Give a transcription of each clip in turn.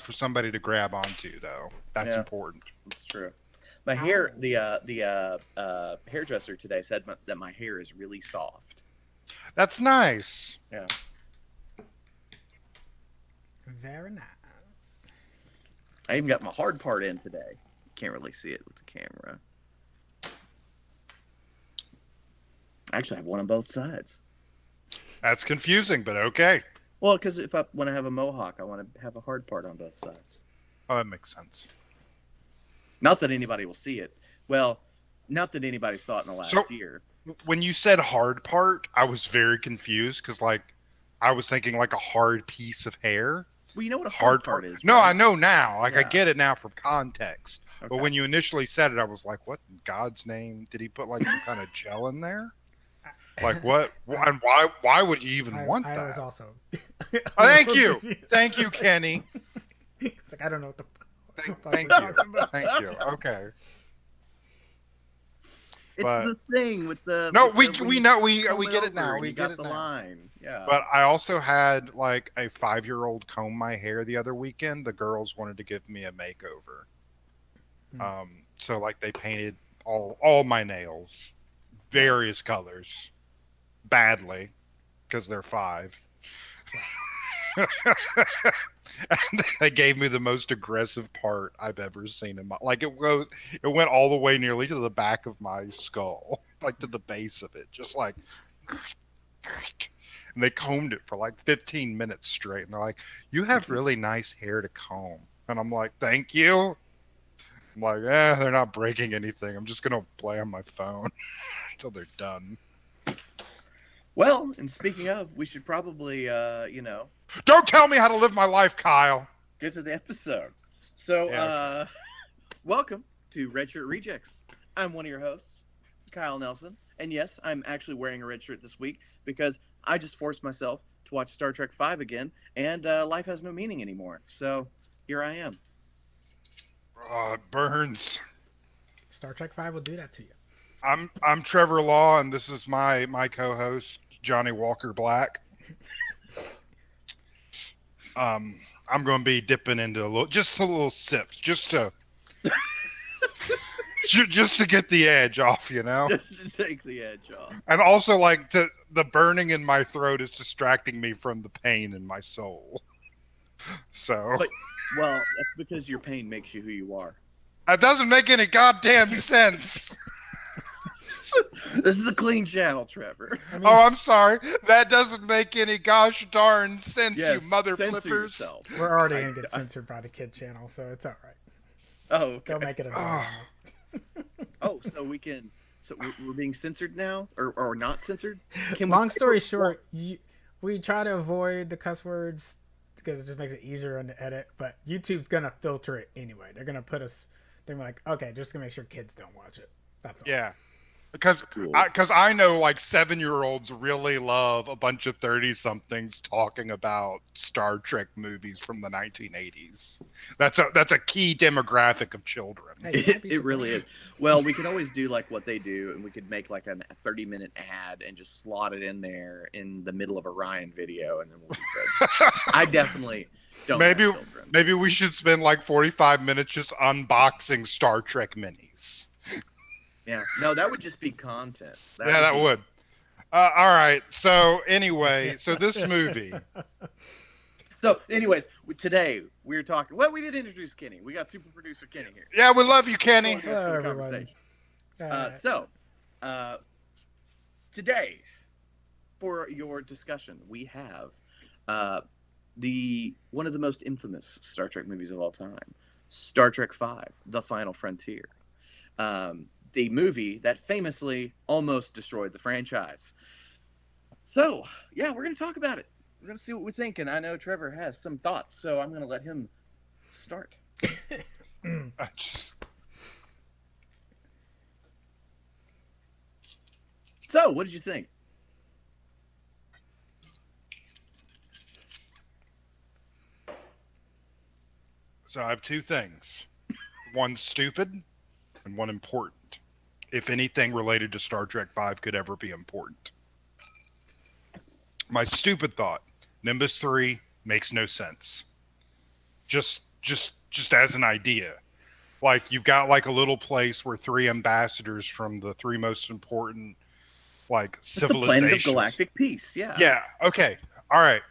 for somebody to grab onto, though. That's important. That's true. My hair, the hairdresser today said that my hair is really soft. That's nice. Yeah. Very nice. I even got my hard part in today. Can't really see it with the camera. I actually have one on both sides. That's confusing, but okay. Well, because when I have a mohawk, I want to have a hard part on both sides. Oh, that makes sense. Not that anybody will see it. Well, not that anybody saw it in the last year. When you said hard part, I was very confused because, like, I was thinking like a hard piece of hair. Well, you know what a hard part is, No, right? I know now. Like, I get it now from context. Okay. But when you initially said it, I was like, what in God's name? Did he put, like, some kind of gel in there? Like, what? And why would you even want that? I was also... Thank you. Thank you, Kenny. It's like, I don't know what the... Thank you. Thank you. Okay. It's the thing with the... No, we get it now. We get it the now. line. Yeah. But I also had like a 5-year-old comb my hair the other weekend. The girls wanted to give me a makeover. So like they painted all my nails, various colors, badly, because they're 5. And they gave me the most aggressive part I've ever seen in my it went all the way nearly to the back of my skull, like to the base of it, just like. And they combed it for like 15 minutes straight, and they're like, "You have really nice hair to comb," and I'm like, "Thank you." I'm like, they're not breaking anything. I'm just gonna play on my phone until they're done. Well, and speaking of, we should probably, Don't tell me how to live my life, Kyle. Get to the episode. So, welcome to Red Shirt Rejects. I'm one of your hosts, Kyle Nelson. And yes, I'm actually wearing a red shirt this week because I just forced myself to watch Star Trek V again, and life has no meaning anymore. So, here I am. It burns. Star Trek V will do that to you. I'm Trevor Law, and this is my co-host, Johnny Walker Black. I'm going to be dipping into a little sips, just to get the edge off, you know. Just to take the edge off. And also, like, the burning in my throat is distracting me from the pain in my soul. So. Well, that's because your pain makes you who you are. That doesn't make any goddamn sense. This is a clean channel, Trevor. I'm sorry. That doesn't make any gosh darn sense, you mother flippers. Yourself. We're already going to get censored by the kid channel, so it's all right. Oh, okay. They'll make it a so we can... So we're being censored now? Or not censored? Long story short, we try to avoid the cuss words because it just makes it easier on the edit, but YouTube's going to filter it anyway. They're going to put us... They're like, okay, just going to make sure kids don't watch it. That's all. Yeah. Because I know like 7-year-olds really love a bunch of 30-somethings talking about Star Trek movies from the 1980s. That's a key demographic of children. Hey, it really is. Well, we could always do like what they do, and we could make like a 30-minute ad and just slot it in there in the middle of a Ryan video, and then we'll be good. I definitely don't. Maybe we should spend like 45 minutes just unboxing Star Trek minis. Yeah, no, that would just be content. That would. All right. So anyway, this movie. So, anyways, today we're talking. Well, we did introduce Kenny. We got super producer Kenny here. Yeah, we love you, Kenny. Hello, everyone. Today, for your discussion, we have one of the most infamous Star Trek movies of all time, Star Trek V: The Final Frontier. The movie that famously almost destroyed the franchise. So, yeah, we're going to talk about it. We're going to see what we think, and I know Trevor has some thoughts, so I'm going to let him start. So, what did you think? So I have 2 things. One stupid and one important. If anything related to Star Trek V could ever be important. My stupid thought, Nimbus 3 makes no sense. Just just as an idea. Like you've got like a little place where 3 ambassadors from the 3 most important like It's the planet of civilizations. galactic peace. Yeah. Yeah. Okay. All right.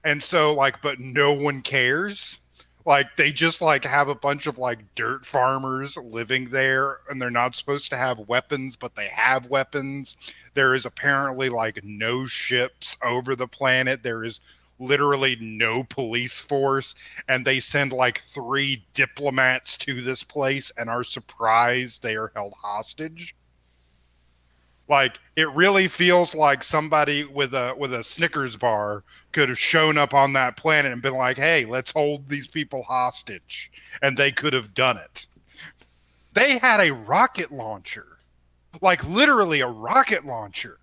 And so like, but no one cares. Like they just like have a bunch of like dirt farmers living there, and they're not supposed to have weapons, but they have weapons. There is apparently like no ships over the planet. There is literally no police force, and they send like 3 diplomats to this place and are surprised they are held hostage. Like it really feels like somebody with a Snickers bar could have shown up on that planet and been like, "Hey, let's hold these people hostage," and they could have done it. They had a rocket launcher, like literally a rocket launcher.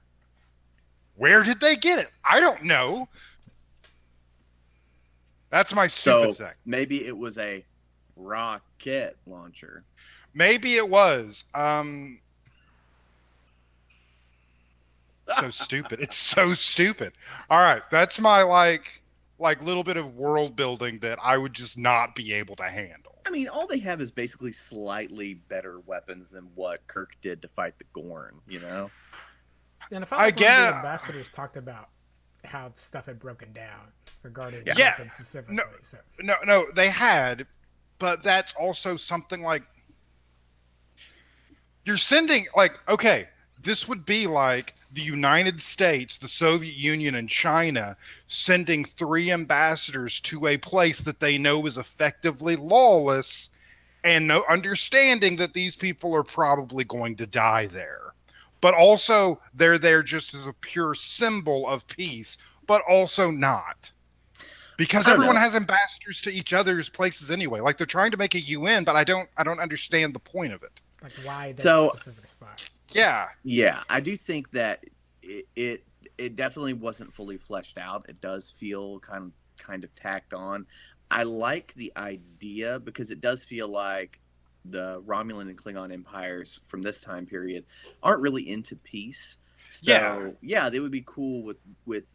Where did they get it? I don't know. That's my stupid thing. Maybe it was a rocket launcher. Maybe it was. So stupid. It's so stupid. All right, that's my like little bit of world building that I would just not be able to handle. I mean, all they have is basically slightly better weapons than what Kirk did to fight the Gorn, you know? And if I like, one of the ambassadors talked about how stuff had broken down regarding weapons specifically. No, they had, but that's also something like you're sending like, okay, this would be like the United States, the Soviet Union, and China sending 3 ambassadors to a place that they know is effectively lawless, and understanding that these people are probably going to die there. But also, they're there just as a pure symbol of peace, but also not. Because everyone has ambassadors to each other's places anyway. Like they're trying to make a UN, but I don't understand the point of it. Like why this specific spot? Yeah, I do think that it definitely wasn't fully fleshed out. It does feel kind of tacked on. I like the idea because it does feel like the Romulan and Klingon empires from this time period aren't really into peace. So yeah, they would be cool with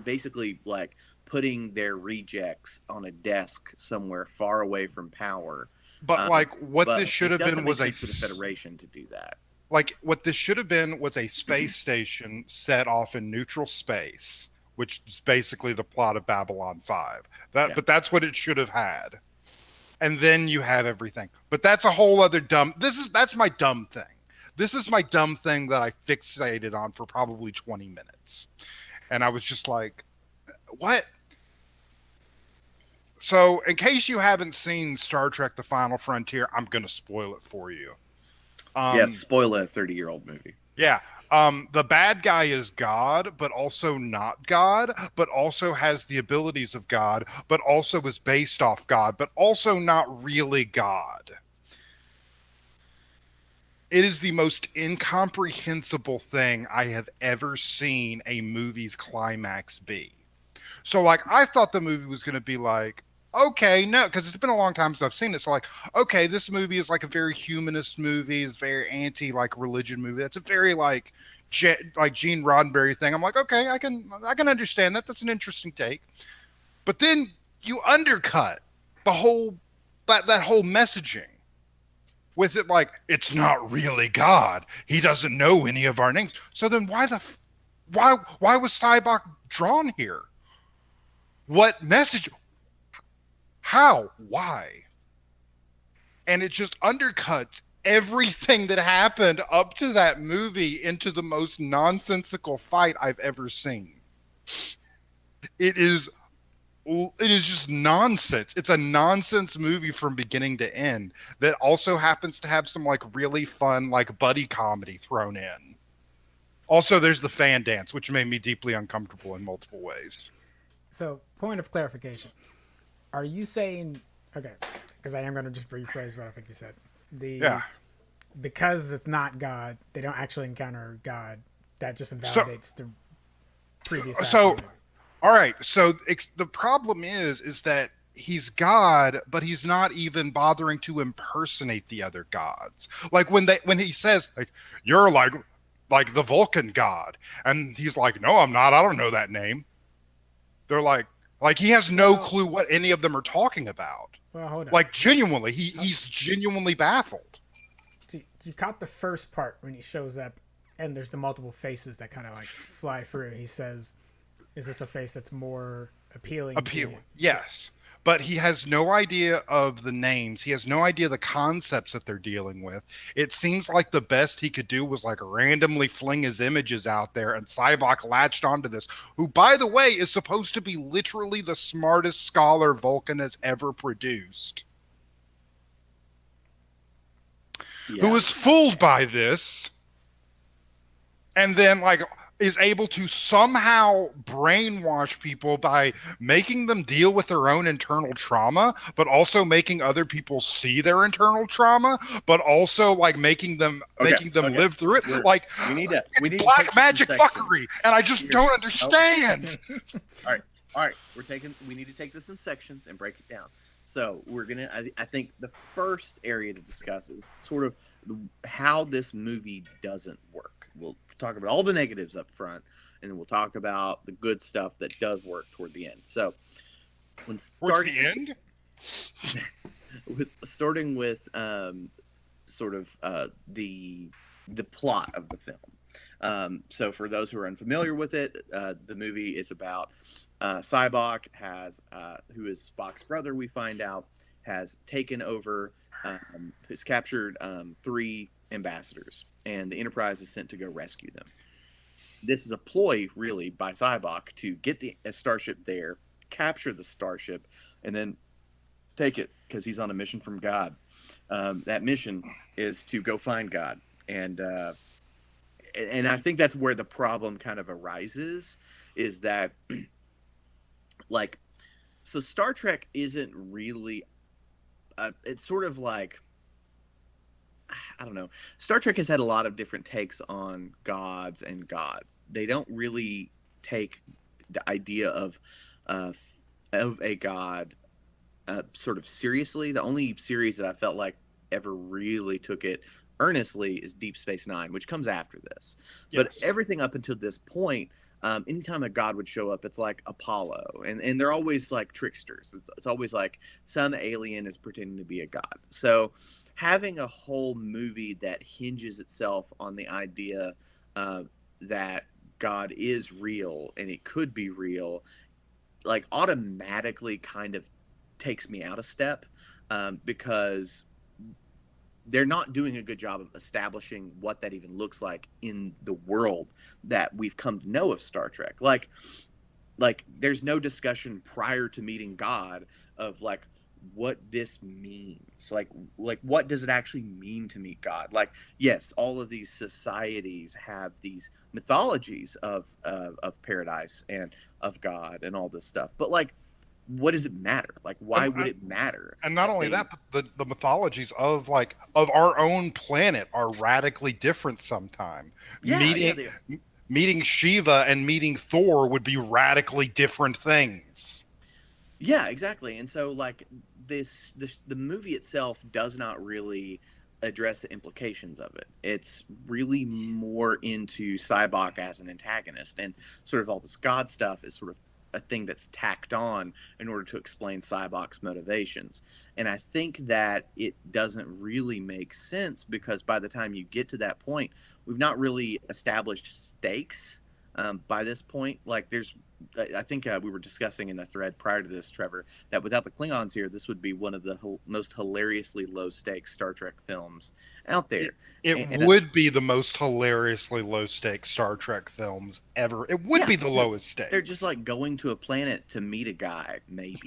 basically like putting their rejects on a desk somewhere far away from power. But this should have been was for the Federation to do that. Like what this should have been was a space station set off in neutral space, which is basically the plot of Babylon 5. But that's what it should have had. And then you have everything. But that's a whole other that's my dumb thing. This is my dumb thing that I fixated on for probably 20 minutes. And I was just like, what? So, in case you haven't seen Star Trek The Final Frontier, I'm going to spoil it for you. Spoil a 30-year-old movie. Yeah. The bad guy is God, but also not God, but also has the abilities of God, but also is based off God, but also not really God. It is the most incomprehensible thing I have ever seen a movie's climax be. So, like, I thought the movie was going to be like, okay, no, because it's been a long time since I've seen it. So, like, okay, this movie is like a very humanist movie, is very anti like religion movie. That's a very like Gene Roddenberry thing. I'm like, okay, I can understand that. That's an interesting take. But then you undercut the whole that whole messaging with it like it's not really God. He doesn't know any of our names. So then why was Cybok drawn here? What message? How? Why? And it just undercuts everything that happened up to that movie into the most nonsensical fight I've ever seen. It is just nonsense. It's a nonsense movie from beginning to end that also happens to have some like really fun like buddy comedy thrown in. Also, there's the fan dance, which made me deeply uncomfortable in multiple ways. So, point of clarification. Are you saying, okay, because I am going to just rephrase what I think you said. Because it's not God, they don't actually encounter God. That just invalidates the previous action. All right. So the problem is that he's God, but he's not even bothering to impersonate the other gods. Like when he says, like, you're like the Vulcan god. And he's like, no, I'm not. I don't know that name. They're like, Like, he has no clue what any of them are talking about. Well, hold on. Like, genuinely, he's genuinely baffled. You caught the first part when he shows up, and there's the multiple faces that kind of like fly through. He says, "Is this a face that's more appealing?" Yes. But he has no idea of the names. He has no idea the concepts that they're dealing with. It seems like the best he could do was like randomly fling his images out there, and Sybok latched onto this, who, by the way, is supposed to be literally the smartest scholar Vulcan has ever produced. Yeah. Who is fooled by this, and then like is able to somehow brainwash people by making them deal with their own internal trauma, but also making other people see their internal trauma, but also like making them live through it. Like, we need black magic fuckery, and I just don't understand. All right. We need to take this in sections and break it down. So I think the first area to discuss is sort of how this movie doesn't work. We'll talk about all the negatives up front, and then we'll talk about the good stuff that does work toward the end. So, towards the end, starting with sort of the plot of the film. So, for those who are unfamiliar with it, the movie is about Sybok who is Spock's brother. We find out has taken over, has captured 3 ambassadors, and the Enterprise is sent to go rescue them. This is a ploy, really, by Sybok to get a starship there, capture the starship, and then take it, because he's on a mission from God. That mission is to go find God, and I think that's where the problem kind of arises, is that like, so Star Trek isn't really it's sort of like, I don't know. Star Trek has had a lot of different takes on gods and gods. They don't really take the idea of a god sort of seriously. The only series that I felt like ever really took it earnestly is Deep Space Nine, which comes after this. Yes. But everything up until this point, anytime a god would show up, it's like Apollo, and they're always like tricksters. It's always like some alien is pretending to be a god. So having a whole movie that hinges itself on the idea that God is real and it could be real, like, automatically kind of takes me out of step, because they're not doing a good job of establishing what that even looks like in the world that we've come to know of Star Trek. Like there's no discussion prior to meeting God of like what this means. Like what does it actually mean to meet God? Like, yes, all of these societies have these mythologies of paradise and of God and all this stuff, but like, what does it matter? Like, why would it matter? And not only that, but the mythologies of our own planet are radically different sometime. Yeah, meeting Shiva and meeting Thor would be radically different things. Yeah, exactly. And so like the movie itself does not really address the implications of it. It's really more into Sybok as an antagonist, and sort of all this God stuff is sort of a thing that's tacked on in order to explain Sybok's motivations. And I think that it doesn't really make sense, because by the time you get to that point, we've not really established stakes by this point. Like, I think we were discussing in the thread prior to this, Trevor, that without the Klingons here, this would be one of the most hilariously low stakes Star Trek films out there. It would be the most hilariously low stakes Star Trek films ever. It would be the lowest stakes. They're just like going to a planet to meet a guy, maybe.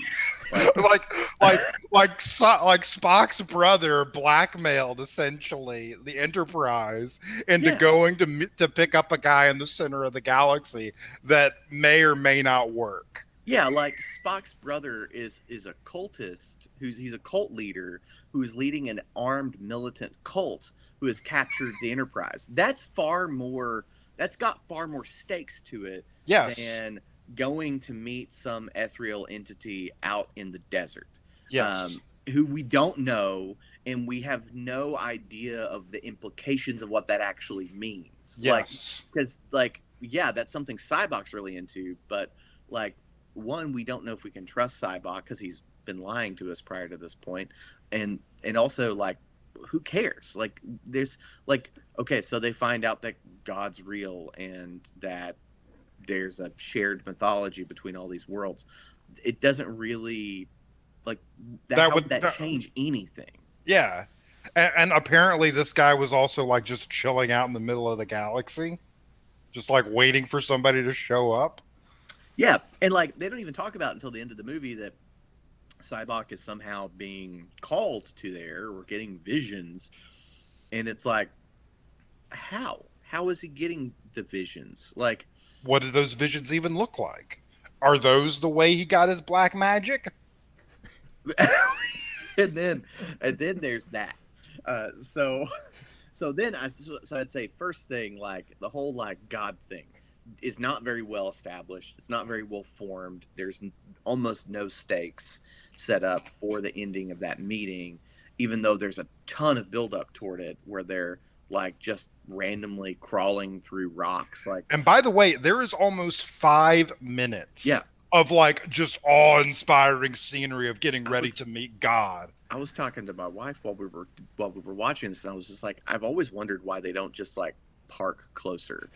like Spock's brother blackmailed essentially the Enterprise into going to pick up a guy in the center of the galaxy that may or may not work. Yeah, like Spock's brother is a cultist he's a cult leader who's leading an armed militant cult who has captured the Enterprise. That's got far more stakes to it than going to meet some ethereal entity out in the desert. Yes. Who we don't know, and we have no idea of the implications of what that actually means. Yes. Because that's something Sybok's really into, but like one, we don't know if we can trust Cybok because he's been lying to us prior to this point, and also like, who cares? Like, there's like, okay, so they find out that God's real and that there's a shared mythology between all these worlds. It doesn't really like that. How would that change anything? Yeah. And apparently this guy was also like just chilling out in the middle of the galaxy, just like waiting for somebody to show up. Yeah, and like they don't even talk about until the end of the movie that Cybok is somehow being called to there or getting visions, and it's like, how is he getting the visions? Like, what do those visions even look like? Are those the way he got his black magic? and then there's that. So then I'd say first thing, like the whole like God thing is not very well established. It's not very well formed. There's almost no stakes set up for the ending of that meeting, even though there's a ton of buildup toward it where they're like just randomly crawling through rocks. Like, and by the way, there is almost 5 minutes of like just awe-inspiring scenery of getting ready to meet God. I was talking to my wife while we were watching this, and I was just like, I've always wondered why they don't just like park closer.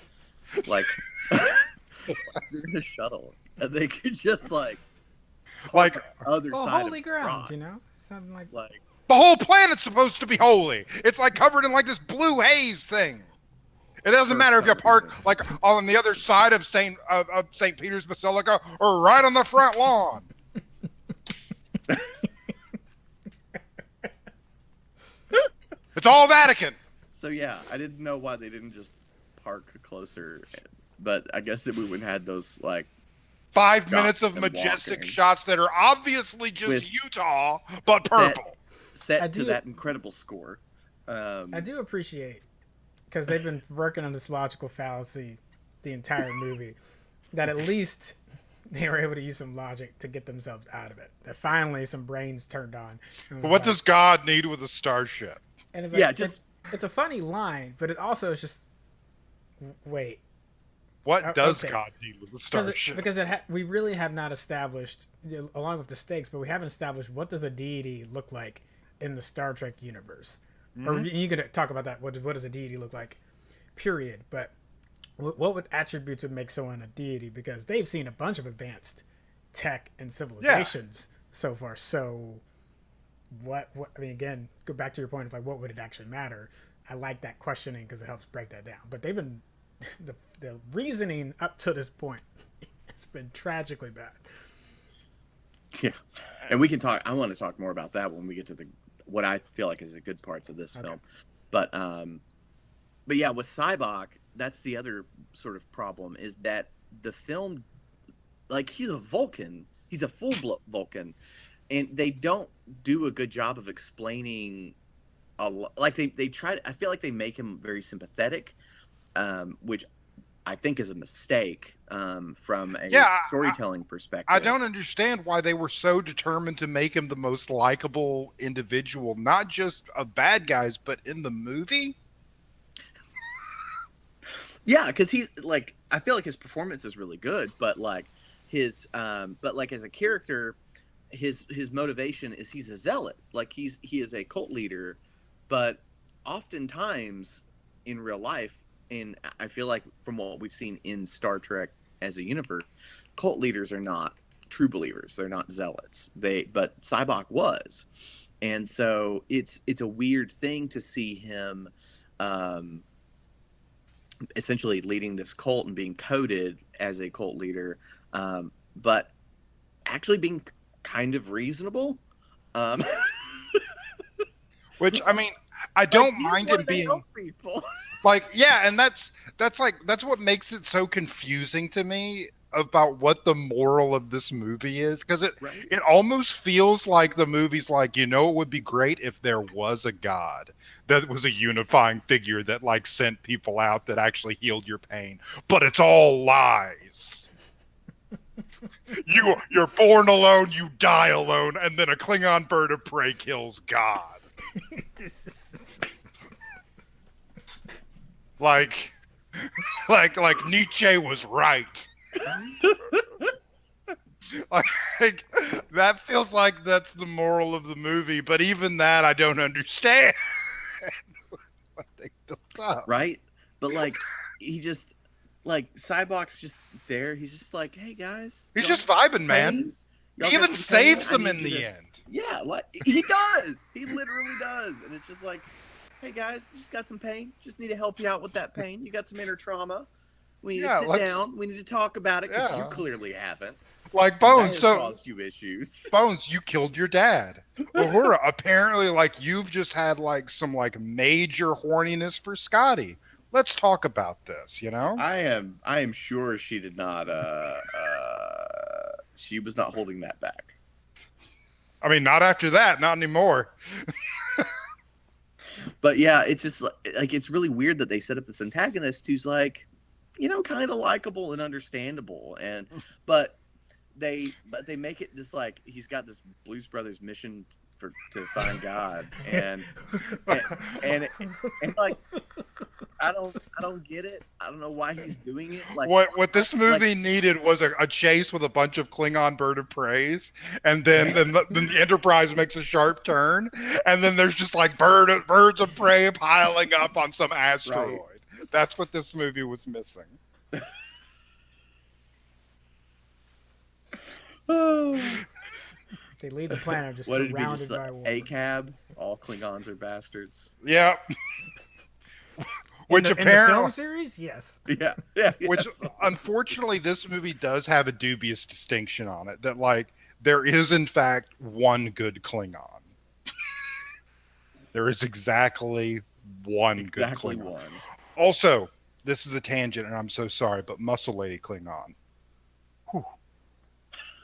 Like, they're in a shuttle, and they could just like other side holy of ground, rocks. you know, something like the whole planet's supposed to be holy. It's like covered in like this blue haze thing. It doesn't matter if you park like on the other side of Saint Peter's Basilica or right on the front lawn. It's all Vatican. So yeah, I didn't know why they didn't just park closer, but I guess that we would have had those like 5 minutes of majestic shots that are obviously just Utah, but purple. Set to that incredible score. I do appreciate, because they've been working on this logical fallacy the entire movie, that at least they were able to use some logic to get themselves out of it. That finally some brains turned on. But what does God need with a starship? And it's like, it's a funny line, but it also is just, wait. What does God need with the starship? Because we really have not established, along with the stakes, but we haven't established what does a deity look like in the Star Trek universe. Mm-hmm. Or you could talk about that. What does a deity look like? Period. But what would attributes would make someone a deity? Because they've seen a bunch of advanced tech and civilizations so far. So what? I mean, again, go back to your point of like, what would it actually matter? I like that questioning because it helps break that down. But they've been the reasoning up to this point has been tragically bad. Yeah, and we can talk. I want to talk more about that when we get to what I feel like is the good parts of this film. But yeah, with Cybok, that's the other sort of problem is that the film, like he's a Vulcan, he's a full Vulcan, and they don't do a good job of explaining. Like they try. I feel like they make him very sympathetic, which I think is a mistake from a storytelling perspective. I don't understand why they were so determined to make him the most likable individual, not just of bad guys, but in the movie. Yeah, because he like I feel like his performance is really good, but like his but like as a character, his motivation is he's a zealot. Like he is a cult leader, but oftentimes in real life. And I feel like from what we've seen in Star Trek as a universe, cult leaders are not true believers. They're not zealots. But Cybok was. And so it's a weird thing to see him essentially leading this cult and being coded as a cult leader, but actually being kind of reasonable. Which, I mean, I don't mind him being... Like, yeah, and that's what makes it so confusing to me about what the moral of this movie is, because it almost feels like the movie's like, it would be great if there was a God that was a unifying figure that like sent people out that actually healed your pain, but it's all lies. You're born alone, you die alone, and then a Klingon bird of prey kills God. Like Nietzsche was right. Like that feels like that's the moral of the movie, but even that I don't understand what they built up. Right? But like he just like Cyborg's just there. He's just like, hey guys, He's y'all just got vibing, man. pain? Y'all He got even some pain? saves I them need in you the to end. Yeah, like he does. He literally does. And it's just like, hey guys, you just got some pain. Just need to help you out with that pain. You got some inner trauma. We need Yeah, to sit let's. down. We need to talk about it because you Yeah, clearly haven't. like That Bones. has So caused you issues. Bones, you killed your dad. Uhura, apparently, like you've just had like some like major horniness for Scotty. Let's talk about this. You know? I am sure she did not she was not holding that back. I mean, not after that, not anymore. But yeah, it's just like it's really weird that they set up this antagonist who's like, kind of likable and understandable, and but they make it just like he's got this Blues Brothers mission to find God, and like I don't get it. I don't know why he's doing it. Like What this movie needed was a chase with a bunch of Klingon bird of preys, and then the Enterprise makes a sharp turn, and then there's just like birds of prey piling up on some asteroid. Right. That's what this movie was missing. They leave the planet just what did it be? surrounded Just by like war. ACAB? All Klingons are bastards. Yep. Which in apparently the film series, yes. Yeah, yeah. Which unfortunately, this movie does have a dubious distinction on it that like there is in fact one good Klingon. There is exactly one good Klingon. One. Also, this is a tangent, and I'm so sorry, but Muscle Lady Klingon. Whew.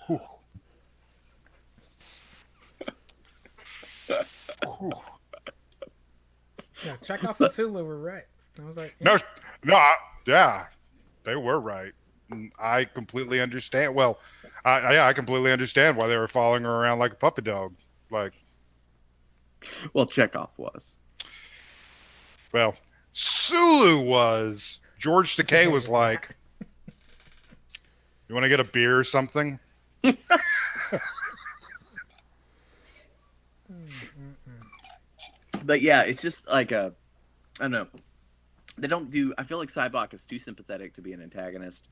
Whew. Whew. Yeah, Chekhov and Sulu were right. I was like, yeah, they were right. And I completely understand. Well, I completely understand why they were following her around like a puppy dog. Like, well, Chekhov was. Well, Sulu was. George Takei was like, "You want to get a beer or something?" But yeah, it's just like I don't know. They don't do. I feel like Cybok is too sympathetic to be an antagonist,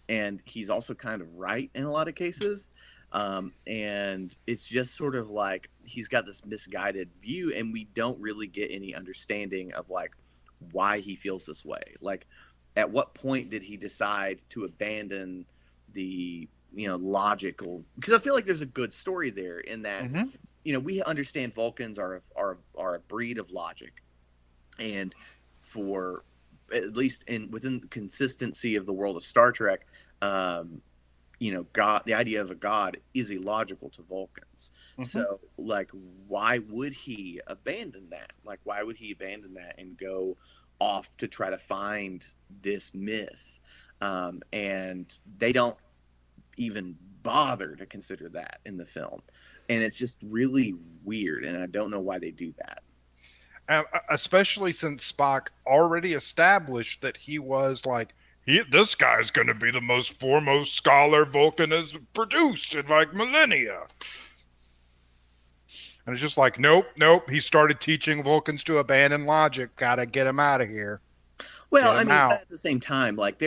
and he's also kind of right in a lot of cases. And it's just sort of like he's got this misguided view, and we don't really get any understanding of like why he feels this way. Like, at what point did he decide to abandon the logical? Because I feel like there's a good story there in that we understand Vulcans are a breed of logic, and for at least within the consistency of the world of Star Trek, God, the idea of a god is illogical to Vulcans. So, like, why would he abandon that? Like, why would he abandon that and go off to try to find this myth? And they don't even bother to consider that in the film. And it's just really weird, and I don't know why they do that. Especially since Spock already established that he was like, this guy's going to be the most foremost scholar Vulcan has produced in like millennia. And it's just like, nope. He started teaching Vulcans to abandon logic. Got to get him out of here. Well, I mean, at the same time, like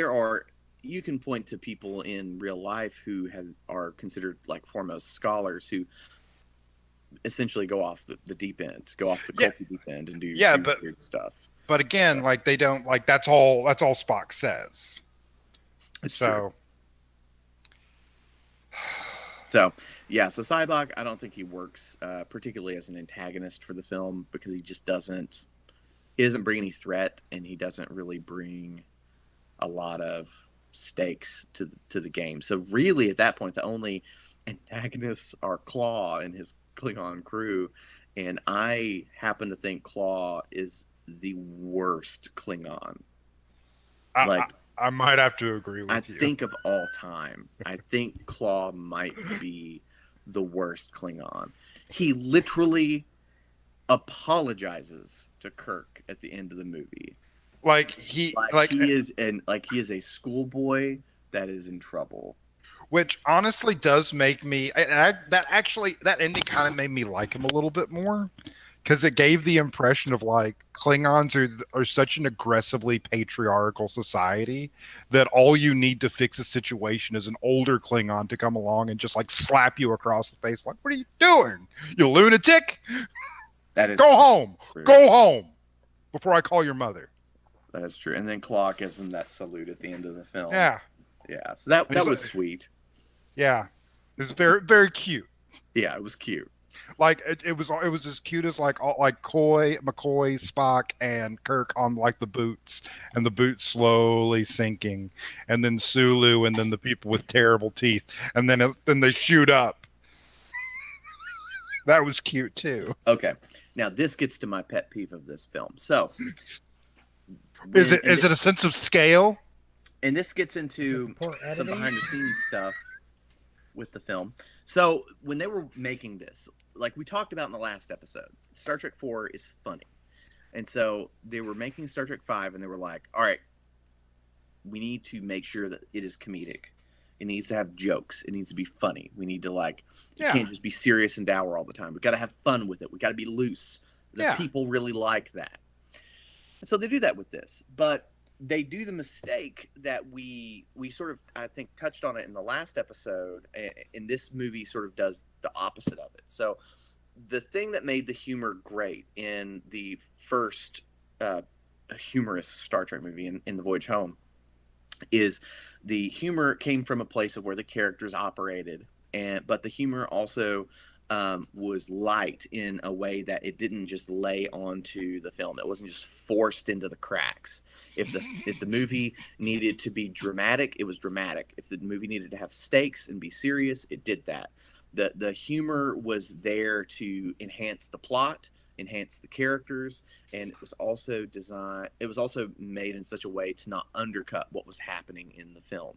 you can point to people in real life who are considered like foremost scholars who essentially go off the deep end, go off the culty deep end and do weird stuff. But again, like they don't like that's all Spock says. It's true. So Cybok, I don't think he works particularly as an antagonist for the film because he doesn't bring any threat, and he doesn't really bring a lot of stakes to the game. So really, at that point, the only antagonists are Claw and his Klingon crew, and I happen to think Claw is the worst Klingon. I might have to agree with you. I think of all time, I think Claw might be the worst Klingon. He literally apologizes to Kirk at the end of the movie. He is a schoolboy that is in trouble. which honestly does make me. That ending kind of made me like him a little bit more because it gave the impression of like Klingons are such an aggressively patriarchal society that all you need to fix a situation is an older Klingon to come along and just like slap you across the face, like, "What are you doing, you lunatic? That is Go home, true. go home before I call your mother." That is true. And then Claw gives him that salute at the end of the film. Yeah, Yeah. So that He's was like- sweet. yeah, it was very very cute. Yeah, it was cute. Like it was as cute as like all like Coy, McCoy, Spock, and Kirk on like the boots, and the boots slowly sinking, and then Sulu, and then the people with terrible teeth, and then they shoot up. That was cute too. Okay. Now this gets to my pet peeve of this film. So Is it a sense of scale? and this gets into Poor some editing. behind the scenes stuff with the film. So when they were making this, like we talked about in the last episode, Star Trek 4 is funny. And so they were making Star Trek 5 and they were like, all right, we need to make sure that it is comedic. It needs to have jokes. It needs to be funny. We need to like, you can't just be serious and dour all the time. We got to have fun with it. We got to be loose. The people really like that. And so they do that with this, but they do the mistake that we sort of, I think, touched on it in the last episode. And this movie sort of does the opposite of it. So the thing that made the humor great in the first humorous Star Trek movie in The Voyage Home is the humor came from a place of where the characters operated, but the humor also was light in a way that it didn't just lay onto the film. It wasn't just forced into the cracks. If the movie needed to be dramatic, it was dramatic. If the movie needed to have stakes and be serious, it did that. The humor was there to enhance the plot, enhance the characters, and it was also made in such a way to not undercut what was happening in the film.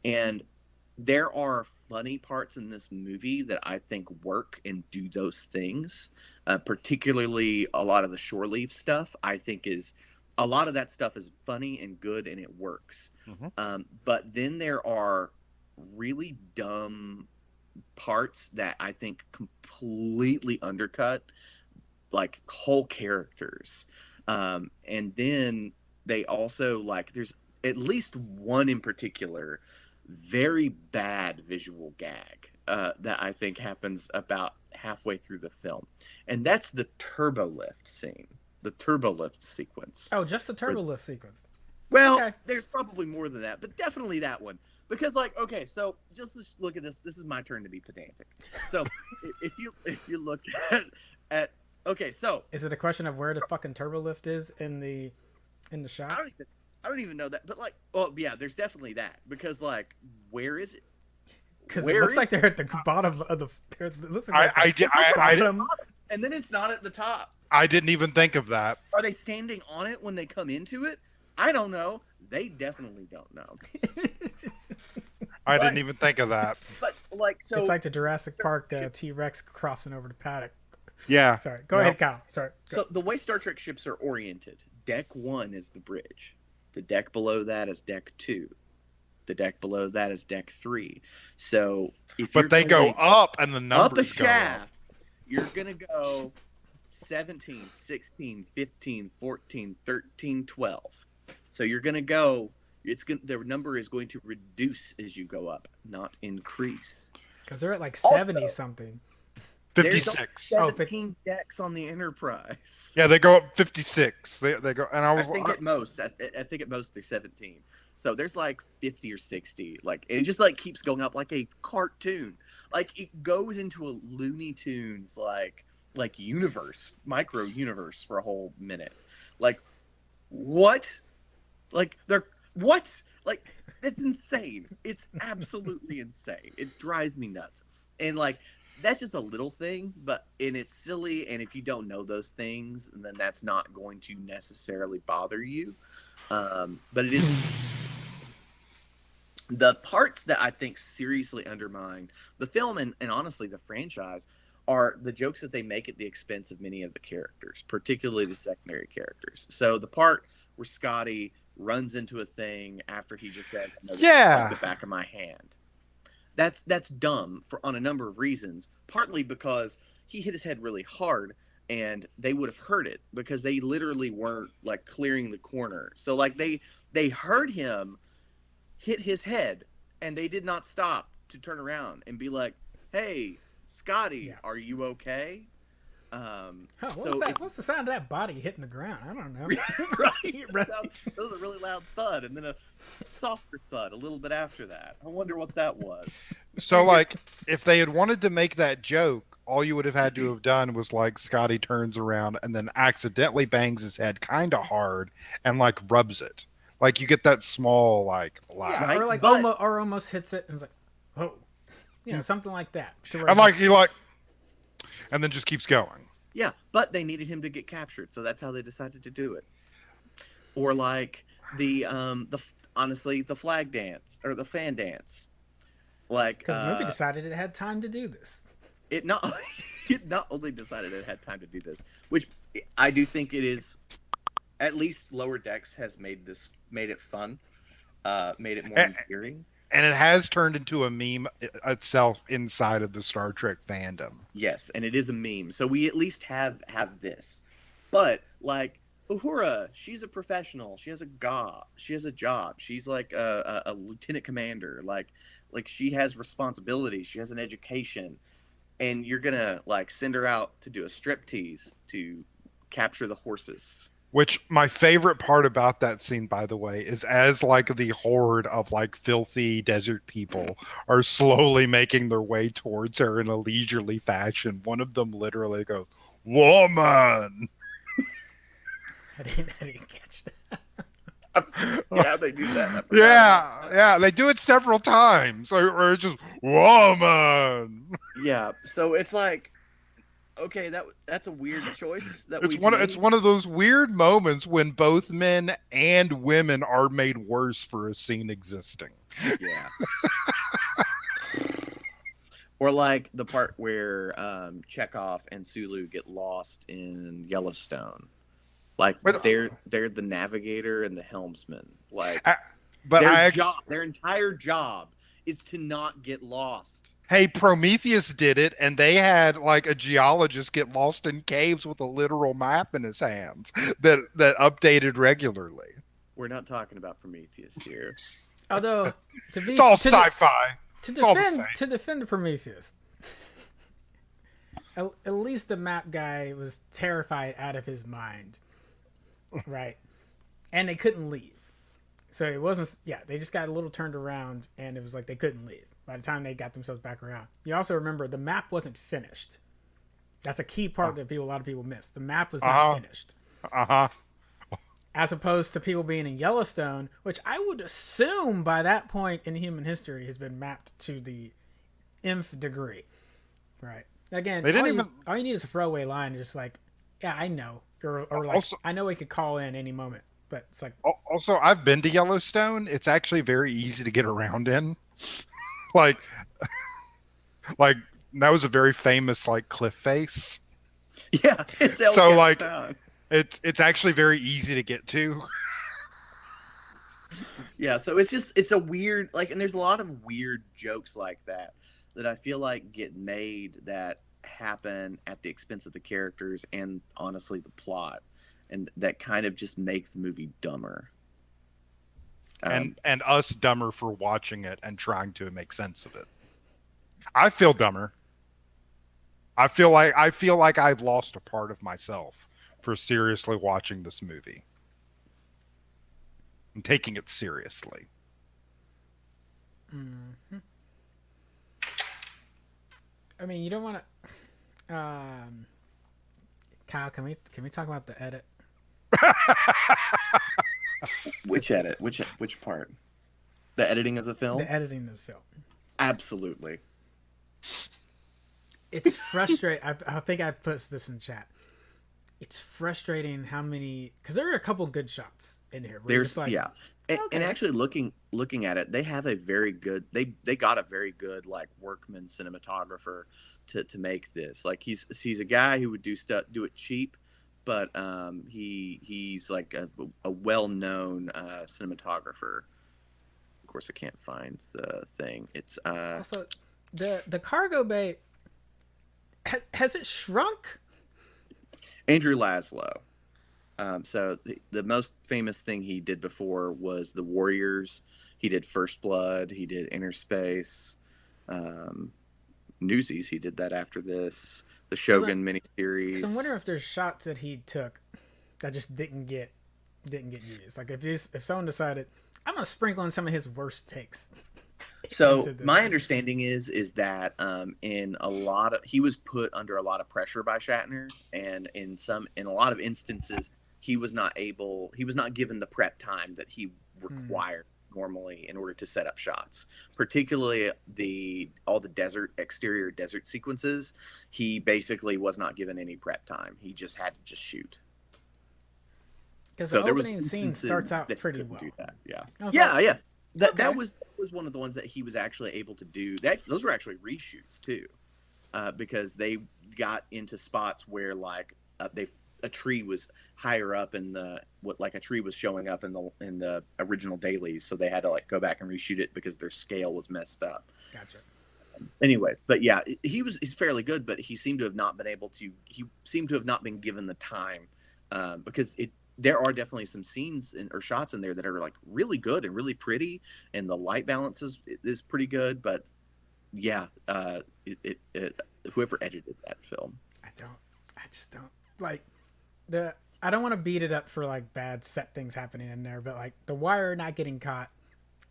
And there are funny parts in this movie that I think work and do those things, particularly a lot of the shore leave stuff. I think a lot of that stuff is funny and good and it works. Mm-hmm. But then there are really dumb parts that I think completely undercut like whole characters. And then they also like, there's at least one in particular very bad visual gag that I think happens about halfway through the film. And that's the turbo lift scene, the turbo lift sequence. Oh, just the turbo lift sequence. Well, Okay. There's probably more than that, but definitely that one. Because like, okay, so just look at this. This is my turn to be pedantic. So if you look at okay, so Is it a question of where the fucking turbo lift is in the shot? I don't even know that, but like, oh yeah, there's definitely that because like, where is it? Because it looks like they're at the bottom of the. It looks like I And then it's not at the top. I didn't even think of that. Are they standing on it when they come into it? I don't know. They definitely don't know. I didn't even think of that. But like, so It's like the Jurassic Park T-Rex crossing over the paddock. Yeah. Sorry, go ahead, Kyle. Sorry. Go. So the way Star Trek ships are oriented, deck 1 is the bridge. The deck below that is deck 2. The deck below that is deck 3. So if But they go up and the up a numbers go up. shaft, you're going to go 17, 16, 15, 14, 13, 12. So you're going to go, the number is going to reduce as you go up, not increase. Because they're at like Also- 70 something. 56. 17 decks on the Enterprise. Yeah, they go up 56. They go, and I I was think at most, I think at most they're 17. So there's like 50 or 60. Like, and it just like keeps going up like a cartoon. Like it goes into a Looney Tunes like universe, micro universe for a whole minute. Like, what? Like what? Like it's insane. It's absolutely insane. It drives me nuts. And like that's just a little thing, and it's silly. And if you don't know those things, then that's not going to necessarily bother you. But it is the parts that I think seriously undermine the film and honestly the franchise are the jokes that they make at the expense of many of the characters, particularly the secondary characters. So the part where Scotty runs into a thing after he just said, "No, this is like the back of my hand." That's dumb on a number of reasons. Partly because he hit his head really hard, and they would have heard it because they literally weren't like clearing the corner. So like they heard him hit his head, and they did not stop to turn around and be like, "Hey, Scotty, Yeah. are you okay?" Huh, So what's the sound of that body hitting the ground? I don't know. right. That was a really loud thud, and then a softer thud a little bit after that. I wonder what that was. So, like, if they had wanted to make that joke, all you would have had to have done was, like, Scotty turns around and then accidentally bangs his head kind of hard and, like, rubs it. Like, you get that small, like, laugh. Yeah, Right, or like but- almost hits it and it's like, oh, something like that. And, like, he, like, and then just keeps going. Yeah, but they needed him to get captured, so that's how they decided to do it. Or like honestly the flag dance or the fan dance, like because the movie decided it had time to do this. it not it not only decided it had time to do this, which I do think it is. At least Lower Decks has made it fun, made it more endearing. And it has turned into a meme itself inside of the Star Trek fandom. Yes, and it is a meme. So we at least have this. But like Uhura, she's a professional. She has a job. She's like a lieutenant commander. Like she has responsibility. She has an education. And you're gonna like send her out to do a striptease to capture the horses. Which my favorite part about that scene, by the way, is as like the horde of like filthy desert people are slowly making their way towards her in a leisurely fashion. One of them literally goes, "Woman!" I didn't catch that. Yeah, they do that. Yeah, they do it several times. Or it's just "Woman." Yeah, so it's like, okay, that's a weird choice. It's one of those weird moments when both men and women are made worse for a scene existing. Yeah. Or like the part where Chekhov and Sulu get lost in Yellowstone. Like they're the navigator and the helmsman. Like their entire job is to not get lost. Hey, Prometheus did it, and they had like a geologist get lost in caves with a literal map in his hands that updated regularly. We're not talking about Prometheus here. Although it's all sci-fi. To defend Prometheus, at least the map guy was terrified out of his mind, right? And they couldn't leave, so it wasn't. Yeah, they just got a little turned around, and it was like they couldn't leave. By the time they got themselves back around, you also remember the map wasn't finished. That's a key part that a lot of people miss. The map was not finished. As opposed to people being in Yellowstone, which I would assume by that point in human history has been mapped to the nth degree. Right. Again, all you need is a throwaway line, just like, yeah, I know. Or like, also, I know we could call in any moment. But it's like... Also, I've been to Yellowstone. It's actually very easy to get around in. like that was a very famous like cliff face. Yeah, it's so like it's actually very easy to get to. Yeah, so it's a weird like, and there's a lot of weird jokes like that I feel like get made that happen at the expense of the characters and honestly the plot, and that kind of just make the movie dumber. And us dumber for watching it and trying to make sense of it. I feel dumber. I feel like I've lost a part of myself for seriously watching this movie and taking it seriously. Mm-hmm. I mean, you don't want to. Kyle, can we talk about the edit? Which edit? Which part? The editing of the film? The editing of the film. Absolutely. It's frustrating. I think I put this in chat. It's frustrating how many, because there are a couple good shots in here. There's like, yeah, and actually looking at it, they have a very good. They got a very good like workman cinematographer to make this. Like he's a guy who would do it cheap. But he's like a well-known cinematographer. course, I can't find the thing. It's Also, the cargo bay has it shrunk? Andrew Laszlo. So the most famous thing he did before was The Warriors. He did First Blood. He did Inner Space. Newsies. He did that after this. The Shogun miniseries. So I'm wondering if there's shots that he took that just didn't get used. Like if someone decided, I'm gonna sprinkle in some of his worst takes. So my understanding is that in a lot of he was put under a lot of pressure by Shatner, and in a lot of instances he was not given the prep time that he required normally in order to set up shots, particularly all the exterior desert sequences. He basically was not given any prep time. He just had to just shoot. Because the opening scene starts out pretty well. Do that. Yeah. Yeah. That was one of the ones that he was actually able to do. Those were actually reshoots too, because they got into spots where like a tree was higher up in a tree was showing up in the original dailies, so they had to like go back and reshoot it because their scale was messed up. Gotcha. Anyways, but yeah, he's fairly good, but he seemed to have not been given the time, because there are definitely some scenes or shots in there that are like really good and really pretty, and the light balance is pretty good. But yeah, whoever edited that film, I just don't like I don't want to beat it up for like bad set things happening in there, but like the wire not getting caught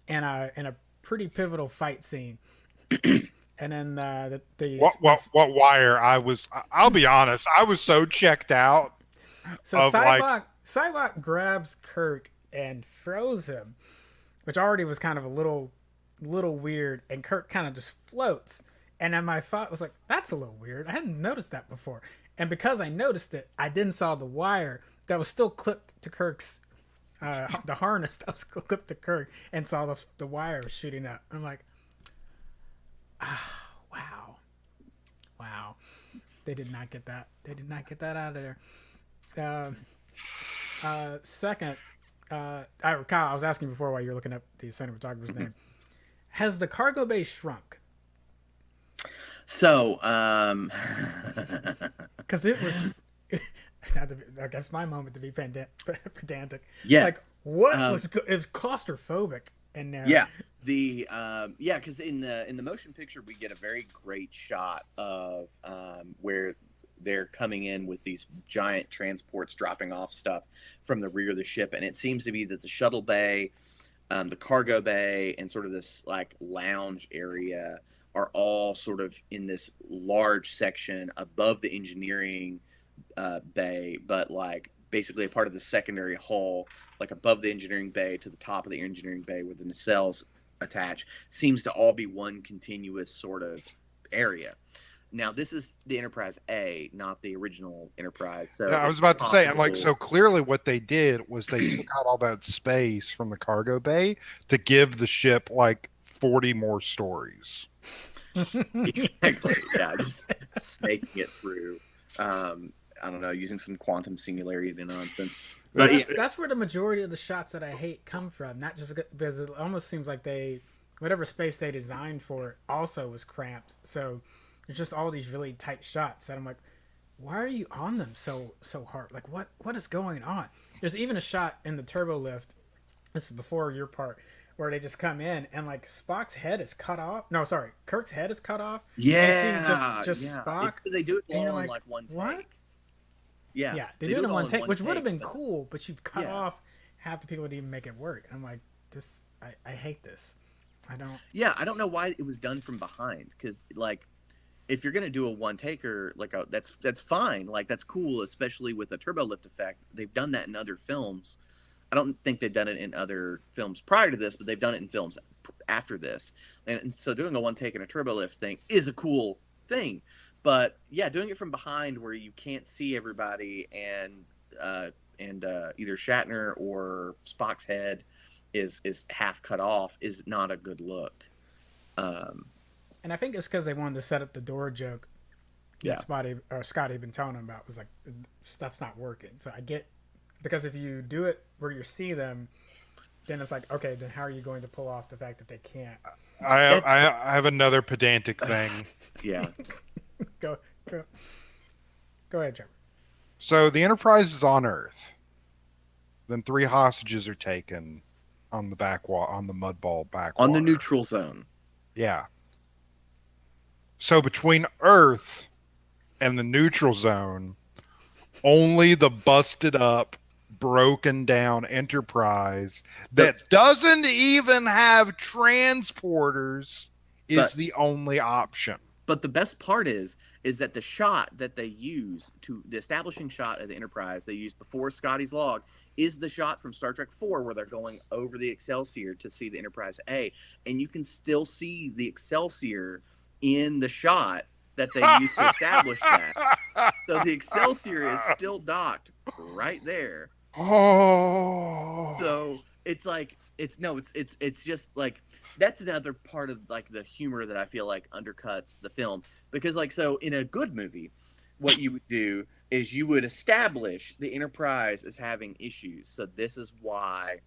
in a pretty pivotal fight scene. And then what wire? I'll be honest, I was so checked out. So Cybok grabs Kirk and throws him, which already was kind of a little weird, and Kirk kind of just floats. And then my thought was like, that's a little weird. I hadn't noticed that before. And because I noticed it, I then saw the wire that was still clipped to Kirk's the harness that was clipped to Kirk, and saw the wire shooting up. I'm like, wow. They did not get that. They did not get that out of there. Second, Kyle, I was asking before while you were looking up the cinematographer's name. Has the cargo bay shrunk? So, because it was, I guess my moment to be pedantic. Yes. Like it was claustrophobic in there. Yeah. Because in the motion picture we get a very great shot of where they're coming in with these giant transports dropping off stuff from the rear of the ship, and it seems to be that the shuttle bay, the cargo bay, and sort of this like lounge area are all sort of in this large section above the engineering bay, but like basically a part of the secondary hull, like above the engineering bay to the top of the engineering bay where the nacelles attach, seems to all be one continuous sort of area. Now, this is the Enterprise A, not the original Enterprise. So yeah, I was about to say, like, so clearly what they did was they took out all that space from the cargo bay to give the ship like 40 more stories. Exactly. Yeah, just snaking it through. I don't know, using some quantum singularity nonsense. But that's where the majority of the shots that I hate come from. Not just because it almost seems like whatever space they designed for it also was cramped. So it's just all these really tight shots that I'm like, why are you on them so hard? Like what is going on? There's even a shot in the turbo lift. This is before your part, where they just come in and like Spock's head is cut off. No, sorry, Kirk's head is cut off. Yeah, just Spock. They do it all in like one take. What? Yeah, they do it in one take, which would have been cool, but you've cut off half the people that even make it work. I'm like, this. I hate this. I don't. Yeah, I don't know why it was done from behind, because like, if you're gonna do a one taker, like that's fine, like that's cool, especially with a turbo lift effect. They've done that in other films. I don't think they've done it in other films prior to this, but they've done it in films after this. And so doing a one take and a turbo lift thing is a cool thing. But yeah, doing it from behind where you can't see everybody and either Shatner or Spock's head is half cut off is not a good look. And I think it's because they wanted to set up the door joke that Scotty had been telling them about, was like, stuff's not working. So I get, because if you do it where you see them, then it's like, okay, then how are you going to pull off the fact that they can't? I have another pedantic thing. Yeah. Go go go ahead, Trevor. So the Enterprise is on Earth. Then 3 hostages are taken on the on the mudball backwater. On the neutral zone. Yeah. So between Earth and the neutral zone, only the busted up, broken down Enterprise that doesn't even have transporters is the only option. But the best part is that the shot that they use the establishing shot of the Enterprise they used before Scotty's log is the shot from Star Trek 4 where they're going over the Excelsior to see the Enterprise A, and you can still see the Excelsior in the shot that they used to establish that. So the Excelsior is still docked right there. Oh. So it's like it's just like that's another part of like the humor that I feel like undercuts the film, because like, so in a good movie what you would do is you would establish the Enterprise as having issues, so this is why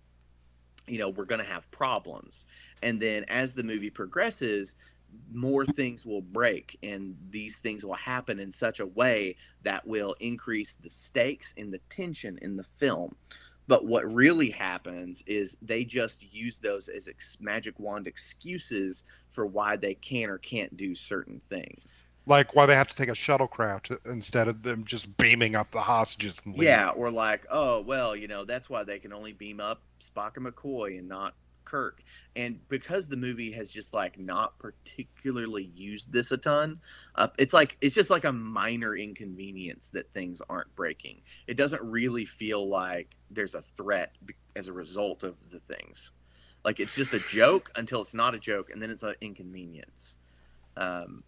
we're going to have problems, and then as the movie progresses more things will break and these things will happen in such a way that will increase the stakes and the tension in the film. But what really happens is they just use those as magic wand excuses for why they can or can't do certain things. Like why they have to take a shuttlecraft instead of them just beaming up the hostages and leaving. Yeah, or like, oh, well, that's why they can only beam up Spock and McCoy and not Kirk. And because the movie has just like not particularly used this a ton, it's just like a minor inconvenience that things aren't breaking. It doesn't really feel like there's a threat as a result of the things. Like it's just a joke until it's not a joke, and then it's an inconvenience. And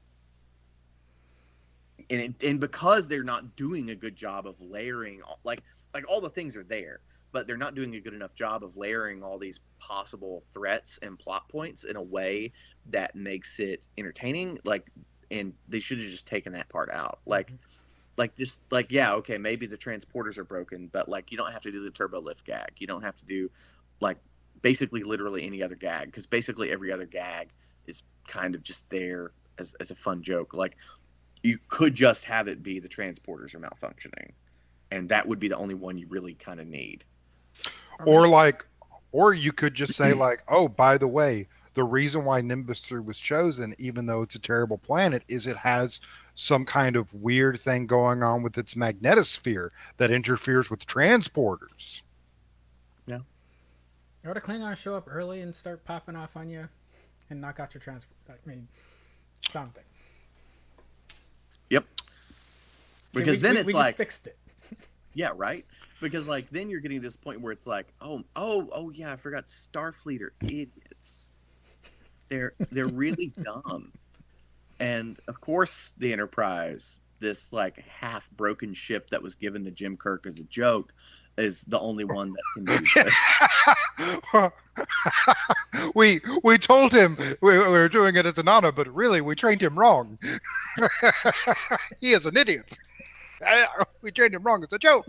because they're not doing a good job of layering, like all the things are there, but they're not doing a good enough job of layering all these possible threats and plot points in a way that makes it entertaining. Like, and they should have just taken that part out. Yeah, okay, maybe the transporters are broken, but like you don't have to do the turbo lift gag. You don't have to do like basically literally any other gag, because basically every other gag is kind of just there as a fun joke. Like you could just have it be the transporters are malfunctioning, and that would be the only one you really kind of need. Or you could just say like, oh, by the way, the reason why Nimbus 3 was chosen, even though it's a terrible planet, is it has some kind of weird thing going on with its magnetosphere that interferes with transporters. Yeah. Or the Klingons show up early and start popping off on you and knock out your transport. I mean, something. Yep. Because then it's we like just fixed it. Yeah, right? Because like then you're getting this point where it's like, oh yeah, I forgot Starfleet are idiots. They're really dumb. And of course the Enterprise, this like half broken ship that was given to Jim Kirk as a joke, is the only one that can do this. we told him we were doing it as an honor, but really we trained him wrong. He is an idiot. We trained him wrong. It's a joke.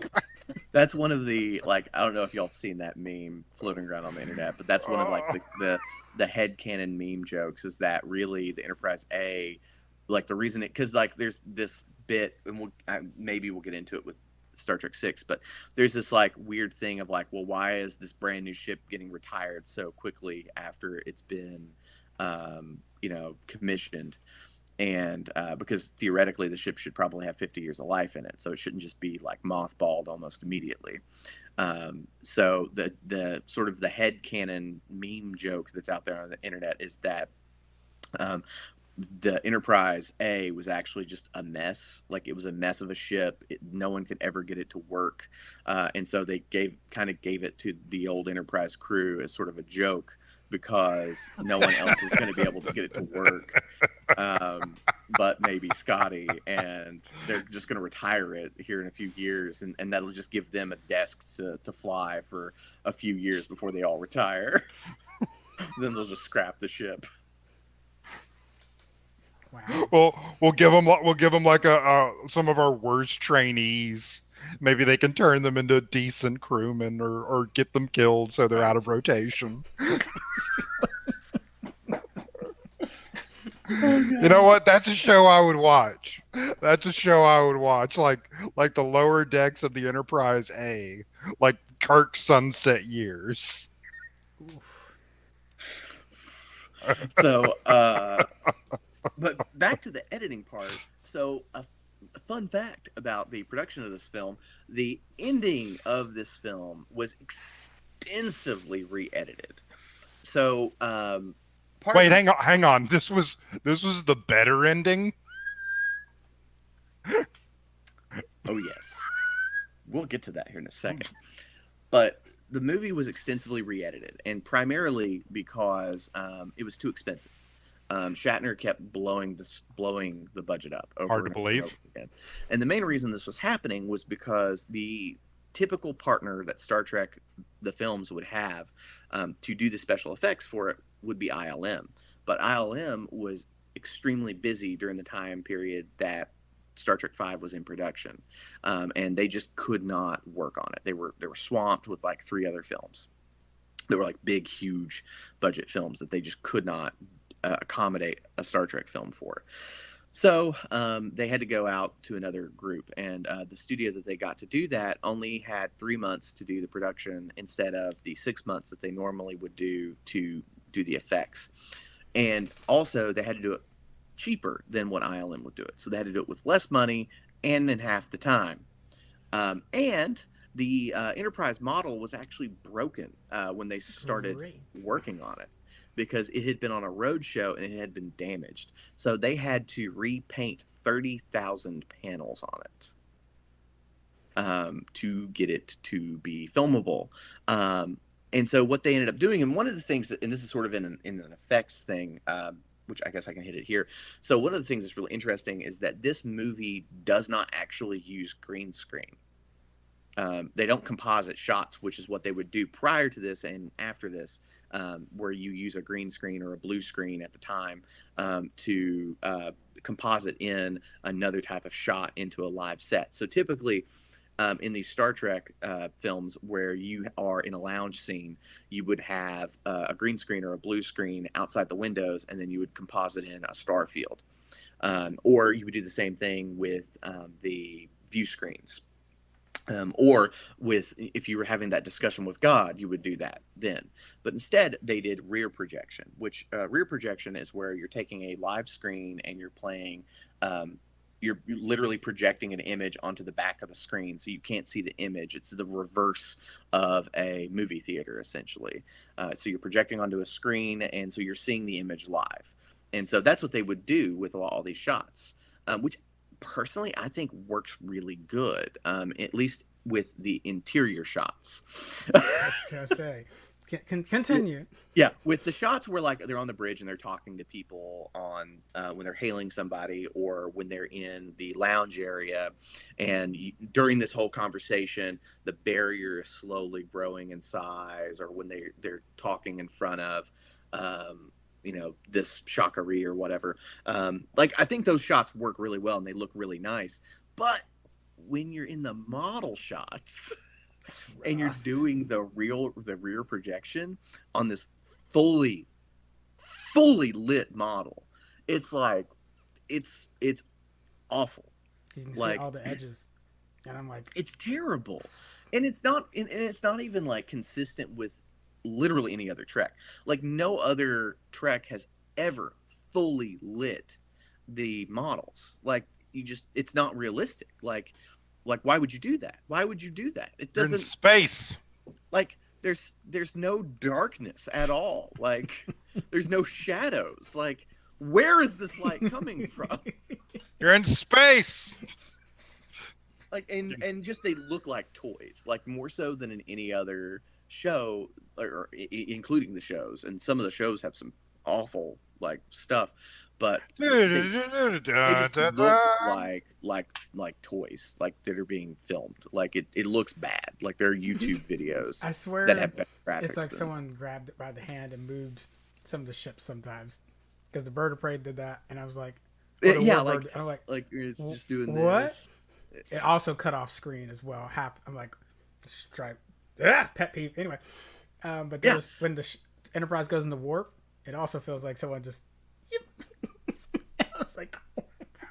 That's one of the, like, I don't know if y'all have seen that meme floating around on the internet, but that's one of like the headcanon meme jokes, is that really the Enterprise A, like the reason it, because like there's this bit, and maybe we'll get into it with Star Trek 6, but there's this like weird thing of like, well, why is this brand new ship getting retired so quickly after it's been commissioned? And because theoretically the ship should probably have 50 years of life in it, so it shouldn't just be like mothballed almost immediately. So the sort of the headcanon meme joke that's out there on the internet is that the Enterprise A was actually just a mess. Like it was a mess of a ship. No one could ever get it to work, and so they gave it to the old Enterprise crew as sort of a joke, because no one else is going to be able to get it to work, but maybe Scotty, and they're just going to retire it here in a few years, and that'll just give them a desk to fly for a few years before they all retire. Then they'll just scrap the ship. Wow. Well, we'll give them like some of our worst trainees Maybe they can turn them into decent crewmen or get them killed so they're out of rotation. You know what? That's a show I would watch. That's a show I would watch. Like the lower decks of the Enterprise A, like Kirk's Sunset Years. Oof. So, but back to the editing part. So, a fun fact about the production of this film: the ending of this film was extensively re-edited. So, Wait, hang on. This was the better ending. Oh yes, we'll get to that here in a second. But the movie was extensively re-edited, and primarily because it was too expensive. Shatner kept blowing the budget up. Hard to believe. Over again. And the main reason this was happening was because the typical partner that Star Trek the films would have to do the special effects for it would be ILM. But ILM was extremely busy during the time period that Star Trek V was in production, and they just could not work on it. They were swamped with like 3 other films. They were like big, huge budget films that they just could not accommodate a Star Trek film for. So they had to go out to another group, and the studio that they got to do that only had 3 months to do the production instead of the 6 months that they normally would do to do the effects. And also they had to do it cheaper than what ILM would do it. So they had to do it with less money and in half the time. And the Enterprise model was actually broken when they started working on it, because it had been on a road show and it had been damaged. So they had to repaint 30,000 panels on it to get it to be filmable. And so what they ended up doing, and one of the things, and this is sort of in an effects thing, which I guess I can hit it here. So one of the things that's really interesting is that this movie does not actually use green screen. They don't composite shots, which is what they would do prior to this and after this, where you use a green screen or a blue screen at the time to composite in another type of shot into a live set. So typically in these Star Trek films where you are in a lounge scene, you would have a green screen or a blue screen outside the windows, and then you would composite in a star field. Or you would do the same thing with the view screens. Or with, if you were having that discussion with God, you would do that then. But instead, they did rear projection, which rear projection is where you're taking a live screen and you're playing, you're literally projecting an image onto the back of the screen, so you can't see the image. It's the reverse of a movie theater, essentially. So you're projecting onto a screen, and so you're seeing the image live. And so that's what they would do with all these shots, which personally I think works really good, at least with the interior shots. I was gonna say, continue. Yeah, with the shots where like they're on the bridge and they're talking to people on when they're hailing somebody, or when they're in the lounge area, and during this whole conversation the barrier is slowly growing in size, or when they're talking in front of this Shakari or whatever. Like, I think those shots work really well and they look really nice. But when you're in the model shots and you're doing the rear projection on this fully lit model, it's like it's awful. You can see Like, all the edges, and I'm like, it's terrible. And it's not even like consistent with literally any other Trek. Like, no other Trek has ever fully lit the models. Like, it's not realistic. Like why would you do that? Why would you do that? It doesn't. You're in space. Like, there's no darkness at all. Like, there's no shadows. Like, where is this light coming from? You're in space. Like, and just, they look like toys, like more so than in any other show, or including the shows. And some of the shows have some awful like stuff, but they just look like toys, like that are being filmed. Like, it looks bad. Like, there are YouTube videos I swear that have better graphics. It's like someone grabbed it by the hand and moved some of the ships sometimes, because the Bird of Prey did that, and I was like, yeah, Warbird, and I'm like it's just doing what? this. it also cut off screen as well. I'm like, stripe, pet peeve. Anyway, but Yeah. there's when the Enterprise goes into warp, it also feels like someone just. I was like,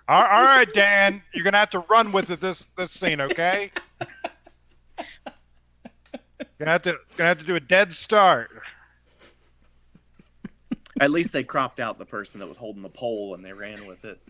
All right, Dan, you're gonna have to run with it this scene, okay? Gonna have to do a dead start. At least they cropped out the person that was holding the pole and they ran with it.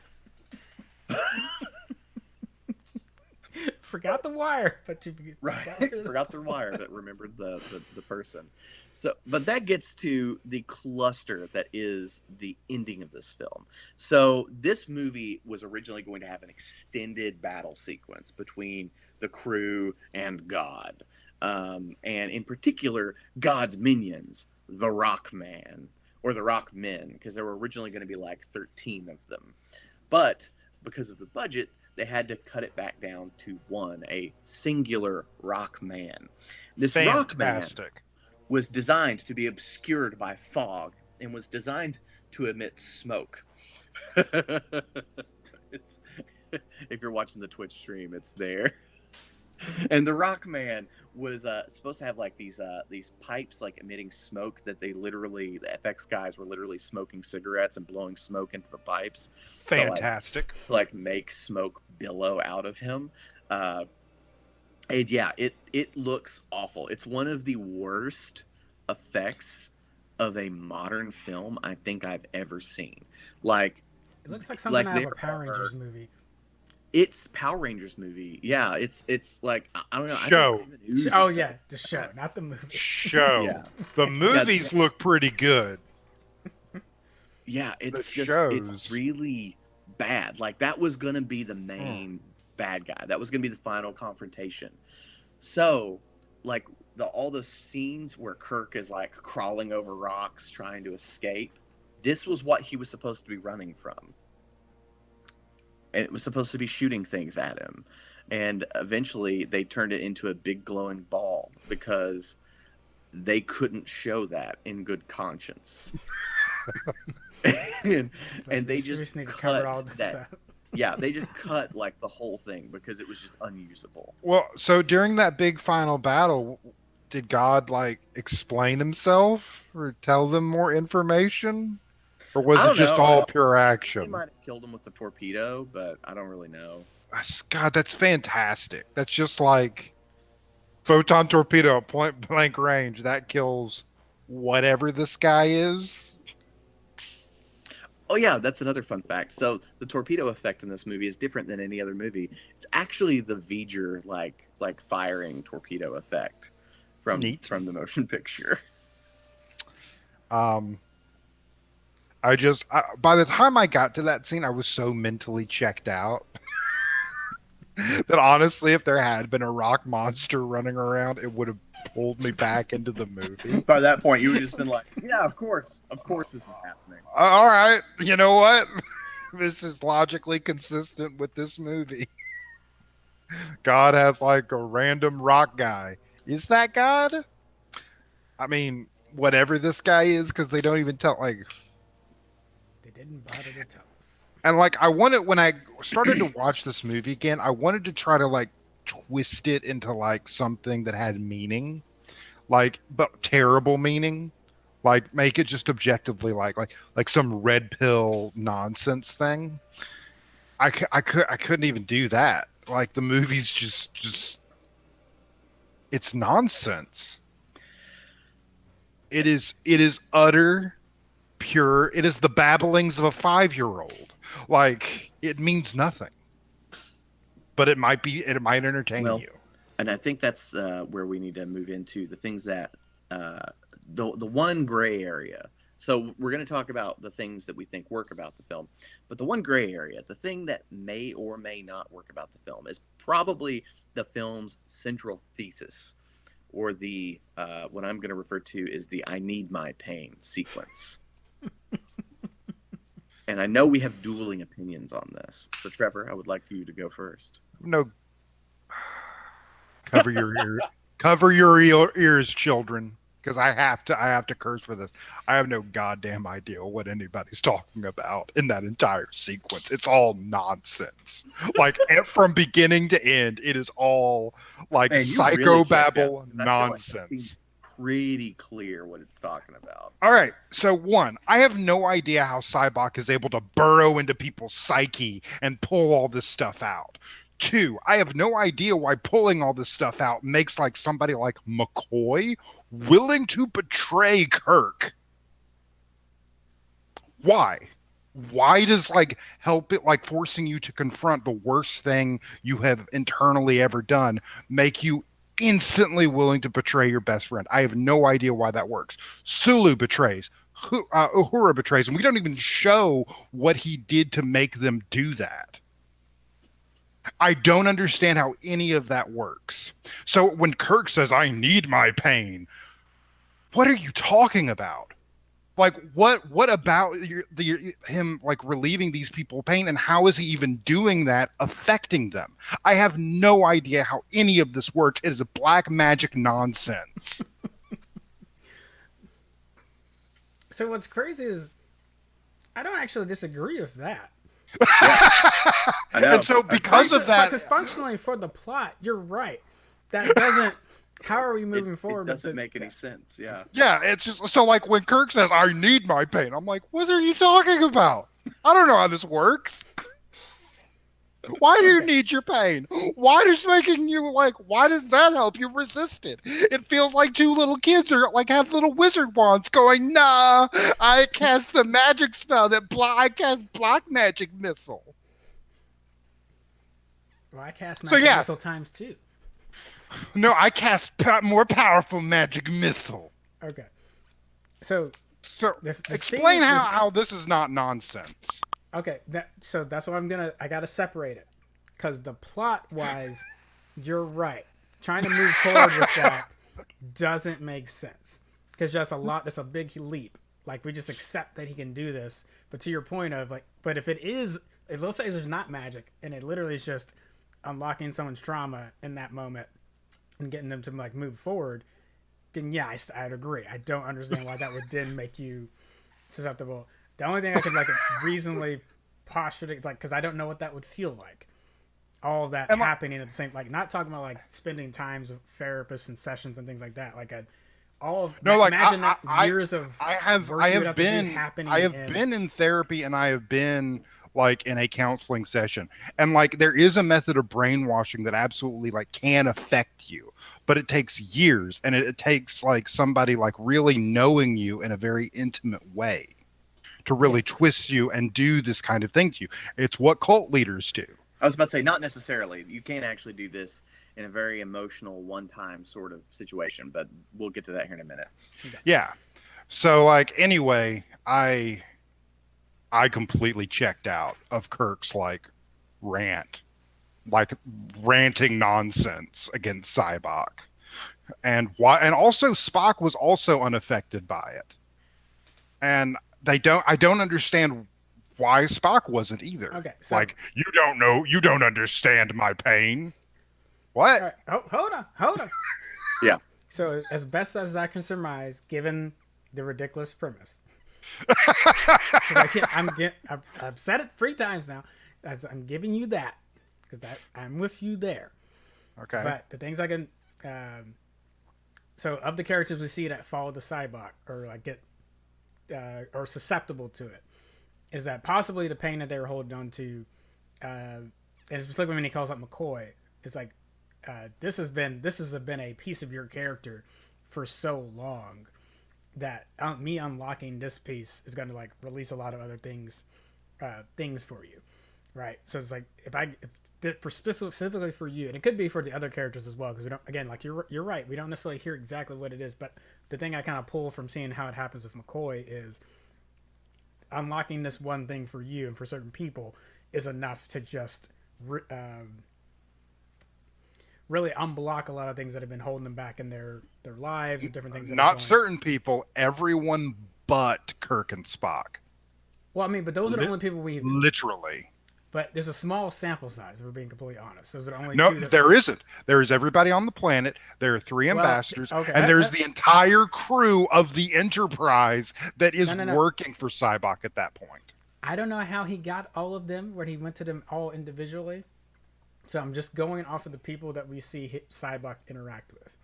forgot the wire, but you Right. Forgot the wire, but remembered the person. So, but that gets to the cluster that is the ending of this film. So this movie was originally going to have an extended battle sequence between the crew and God. And in particular, God's minions, the Rock Man, or the Rock Men, because there were originally going to be like 13 of them. But because of the budget, they had to cut it back down to one, a singular Rock Man. This Rock Man was designed to be obscured by fog and was designed to emit smoke. If you're watching the Twitch stream, it's there. And the Rock Man was supposed to have like these pipes like emitting smoke that the FX guys were literally smoking cigarettes and blowing smoke into the pipes. Fantastic. To like make smoke billow out of him. And yeah, it looks awful. It's one of the worst effects of a modern film I think I've ever seen. Like, it looks like something out of a Power Rangers movie. It's Power Rangers movie. Yeah, it's like I don't know. Show. Oh yeah, the show, not the movie. Show. Yeah. The movies look pretty good. Yeah, it's really bad. Like that was gonna be the main bad guy. That was gonna be the final confrontation. So, like all those scenes where Kirk is like crawling over rocks trying to escape, this was what he was supposed to be running from. And it was supposed to be shooting things at him. And eventually they turned it into a big glowing ball because they couldn't show that in good conscience. and they just need to cover all this that. Yeah, they just cut like the whole thing because it was just unusable. Well, so during that big final battle, did God like explain himself or tell them more information? Or was it just all pure action? They might have killed him with the torpedo, but I don't really know. God, that's fantastic. That's just like photon torpedo at point blank range. That kills whatever this guy is. Oh yeah, that's another fun fact. So the torpedo effect in this movie is different than any other movie. It's actually the V'ger like firing torpedo effect from the motion picture. By the time I got to that scene, I was so mentally checked out that honestly, if there had been a rock monster running around, it would have pulled me back into the movie. By that point, you would have just been like, yeah, of course this is happening. All right, you know what? This is logically consistent with this movie. God has like a random rock guy. Is that God? I mean, whatever this guy is, because they don't even tell, like... Didn't bother to tell us. And like when I started to watch this movie again, I wanted to try to like twist it into like something that had meaning, like but terrible meaning, like make it just objectively like some red pill nonsense thing. I couldn't even do that. Like the movie's just it's nonsense. It is utter pure. It is the babblings of a 5-year-old. Like it means nothing, but it might entertain you. And I think that's where we need to move into the things that the one gray area. So we're going to talk about the things that we think work about the film, but the one gray area, the thing that may or may not work about the film, is probably the film's central thesis, or the what I'm going to refer to is the "I need my pain" sequence. And I know we have dueling opinions on this. So, Trevor, I would like for you to go first. No. Cover your ears, children. because I have to curse for this. I have no goddamn idea what anybody's talking about in that entire sequence. It's all nonsense. Like from beginning to end, it is all like Man, you really checked out, psychobabble 'cause I feel like that nonsense. seems pretty clear what it's talking about. All right, so one, I have no idea how Cybok is able to burrow into people's psyche and pull all this stuff out. Two, I have no idea why pulling all this stuff out makes like somebody like McCoy willing to betray Kirk. Why? Why does like help it like forcing you to confront the worst thing you have internally ever done make you instantly willing to betray your best friend? I have no idea why that works. Sulu betrays. Uhura betrays, and we don't even show what he did to make them do that. I don't understand how any of that works. So when Kirk says, "I need my pain," what are you talking about? Like what about him like relieving these people pain, and how is he even doing that affecting them? I have no idea how any of this works. It is a black magic nonsense. So what's crazy is I don't actually disagree with that. I know. And so because of that, because functionally for the plot, you're right. That doesn't. How are we moving forward? It doesn't make any sense. Yeah. yeah, it's just so like when Kirk says, "I need my pain," I'm like, what are you talking about? I don't know how this works. Why do you need your pain? Why does that help you resist it? It feels like two little kids are like have little wizard wands going, "Nah, I cast the magic spell I cast black magic missile." Well, I cast So, magic yeah. missile times 2. No, I cast more powerful magic missile. Okay. So So the explain thing is how this is not nonsense. okay, so that's what I gotta separate it. Because the plot wise, you're right. Trying to move forward with that doesn't make sense. Because that's a big leap. Like we just accept that he can do this. But to your point of like, but if let's say there's not magic and it literally is just unlocking someone's trauma in that moment and getting them to like move forward, then yeah, I'd agree. I don't understand why that would then make you susceptible. The only thing I could like reasonably postulate, like, because I don't know what that would feel like. All of that happening at the same, like, not talking about like spending times with therapists and sessions and things like that. Like, imagine years of I have been in therapy and I have been like in a counseling session, and like there is a method of brainwashing that absolutely like can affect you, but it takes years, and it takes like somebody like really knowing you in a very intimate way to really twist you and do this kind of thing to you. It's what cult leaders do. I was about to say, not necessarily. You can't actually do this in a very emotional, one-time sort of situation, but we'll get to that here in a minute. Yeah. So like anyway, I completely checked out of Kirk's like ranting nonsense against Cybok. And also Spock was also unaffected by it. And I don't understand why Spock wasn't either. Okay, so, like, you don't understand my pain. What? All right, hold on. Yeah. So as best as I can surmise, given the ridiculous premise, I've said it 3 times now. I'm giving you that because I'm with you there. Okay. But the things I can, so of the characters we see that follow the Cybok or like get or susceptible to it, is that possibly the pain that they were holding on to, and specifically when he calls out McCoy, it's like this has been a piece of your character for so long that me unlocking this piece is going to like release a lot of other things for you, right? So it's like specifically for you, and it could be for the other characters as well, because we don't, again, like you're right, we don't necessarily hear exactly what it is, but the thing I kind of pull from seeing how it happens with McCoy is unlocking this one thing for you and for certain people is enough to just really unblock a lot of things that have been holding them back in their lives and different things. Not certain people, everyone but Kirk and Spock. Well, I mean, but those are the only people literally. but there's a small sample size. If we're being completely honest. Those are only No, two. there isn't. There is everybody on the planet. There are three Well, ambassadors, okay, and there's the entire crew of the Enterprise that is No. working for Cybok at that point. I don't know how he got all of them, when he went to them all individually. So I'm just going off of the people that we see Cybok interact with.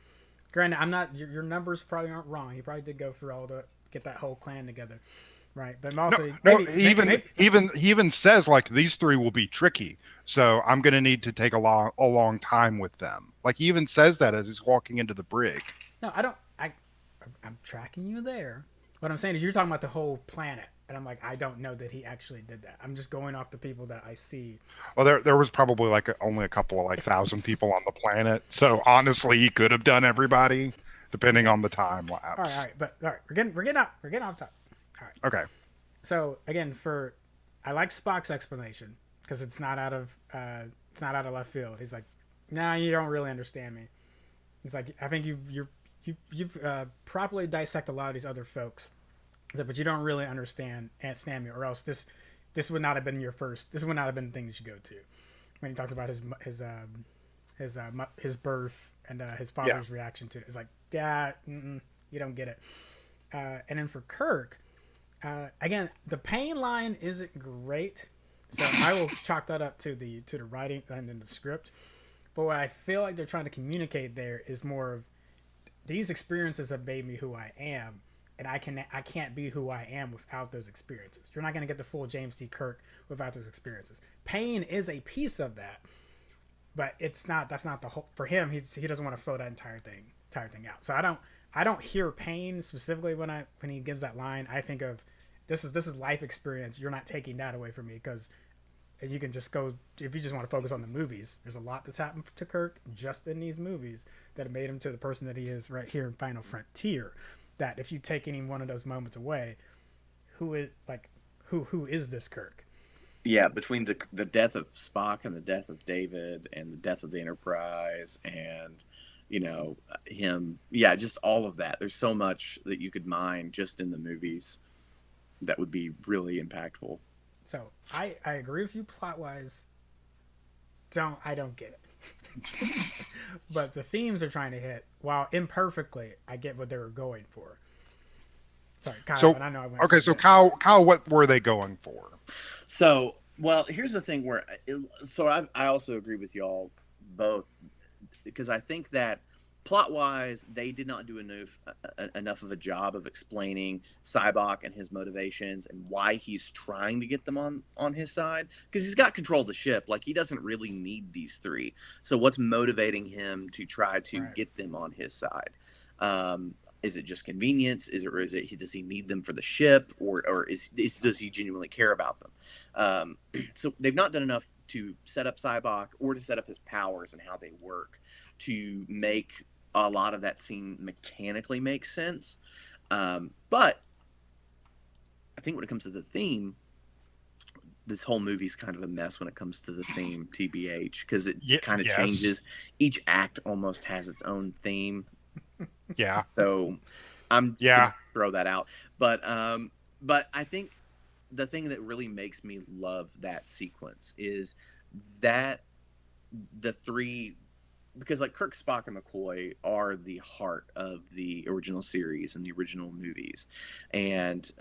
Granted, I'm not. Your numbers probably aren't wrong. He probably did go for all to get that whole clan together, right? But also, He even says like these three will be tricky, so I'm going to need to take a long time with them. Like he even says that as he's walking into the brig. No, I don't. I'm tracking you there. What I'm saying is you're talking about the whole planet, and I'm like, I don't know that he actually did that. I'm just going off the people that I see. Well, there was probably like only a couple of like 1,000 people on the planet, so honestly, he could have done everybody, depending on the time lapse. All right, but all right, we're getting off top. All right. Okay. So again, I like Spock's explanation because it's not out of left field. He's like, nah, you don't really understand me. He's like, I think you've properly dissect a lot of these other folks, but you don't really understand me, or else this would not have been your first. This would not have been the thing you should go to. When he talks about his birth and his father's reaction to it, it's like, yeah, you don't get it. And then for Kirk, again, the pain line isn't great, so I will chalk that up to the writing and in the script. But what I feel like they're trying to communicate there is more of, these experiences have made me who I am, and I can't be who I am without those experiences. You're not going to get the full James T. Kirk without those experiences. Pain is a piece of that, but that's not the whole. For him, he doesn't want to throw that entire thing out. So I don't hear pain specifically when he gives that line. I think of, this is life experience. You're not taking that away from me, because you can just go, if you just want to focus on the movies, there's a lot that's happened to Kirk just in these movies that have made him to the person that he is right here in Final Frontier. That if you take any one of those moments away, who is this Kirk? Yeah, between the death of Spock and the death of David and the death of the Enterprise and him, just all of that. There's so much that you could mine just in the movies that would be really impactful. So I agree with you plot wise. I don't get it. But the themes they're trying to hit, while imperfectly, I get what they were going for. Sorry, Kyle. So, and I know I went. Okay, so Kyle, what were they going for? So, well, here's the thing I also agree with y'all both, because I think that plot-wise, they did not do enough of a job of explaining Cybok and his motivations and why he's trying to get them on his side, because he's got control of the ship. Like, he doesn't really need these three. So what's motivating him to try to get them on his side? Is it just convenience? Does he need them for the ship, or does he genuinely care about them? So they've not done enough to set up Cybok or to set up his powers and how they work to make a lot of that scene mechanically make sense. But I think when it comes to the theme, this whole movie's kind of a mess when it comes to the theme, TBH, because it kind of changes. Each act almost has its own theme. Yeah. So I'm just gonna throw that out. But I think the thing that really makes me love that sequence is that the three, because like Kirk, Spock, and McCoy are the heart of the original series and the original movies, and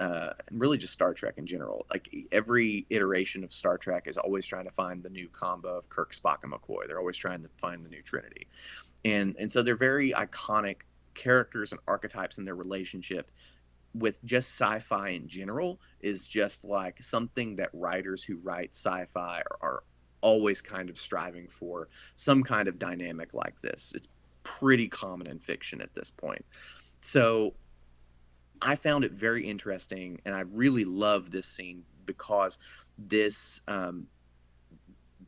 really just Star Trek in general. Like every iteration of Star Trek is always trying to find the new combo of Kirk, Spock, and McCoy. They're always trying to find the new Trinity, and so they're very iconic characters and archetypes in their relationship. With just sci-fi in general is just like something that writers who write sci-fi are always kind of striving for, some kind of dynamic like this. It's pretty common in fiction at this point. So I found it very interesting, and I really love this scene because this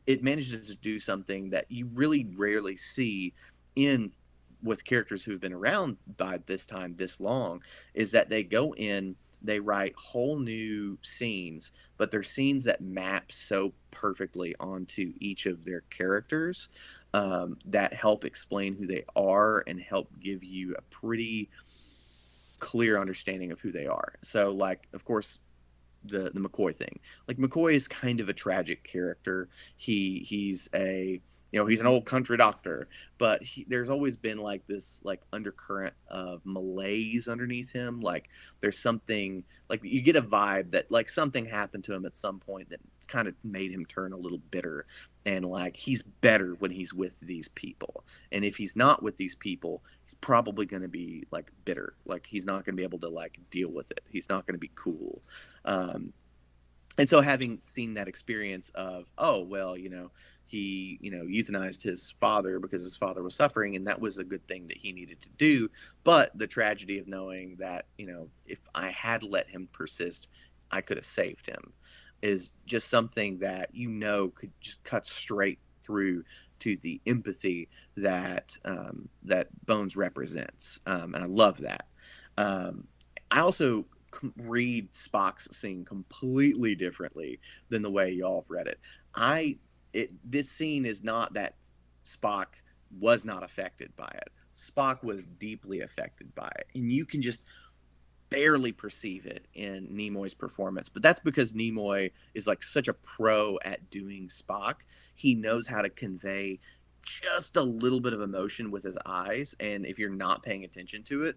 it manages to do something that you really rarely see with characters who've been around by this time this long, is that they go in, they write whole new scenes, but they're scenes that map so perfectly onto each of their characters that help explain who they are and help give you a pretty clear understanding of who they are. So, like, of course, the McCoy thing. Like, McCoy is kind of a tragic character. He's a, he's an old country doctor, but there's always been like this like undercurrent of malaise underneath him. Like, there's something, like, you get a vibe that like something happened to him at some point that kind of made him turn a little bitter, and like he's better when he's with these people, and if he's not with these people, he's probably going to be like bitter. Like, he's not going to be able to like deal with it. He's not going to be cool. And so, having seen that experience of, oh well, he euthanized his father because his father was suffering, and that was a good thing that he needed to do, but the tragedy of knowing that if I had let him persist, I could have saved him, is just something that could just cut straight through to the empathy that that Bones represents, and I love that. I also read Spock's scene completely differently than the way y'all have read it. This scene is not that Spock was not affected by it. Spock was deeply affected by it, and you can just barely perceive it in Nimoy's performance. But that's because Nimoy is like such a pro at doing Spock. He knows how to convey just a little bit of emotion with his eyes, and if you're not paying attention to it,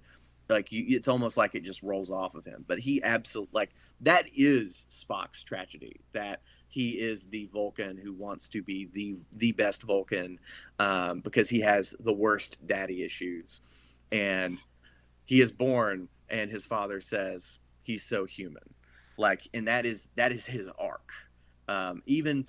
like it's almost like it just rolls off of him. But he absolutely, like, that is Spock's tragedy, that he is the Vulcan who wants to be the best Vulcan, because he has the worst daddy issues, and he is born and his father says he's so human, like, and that is his arc. Even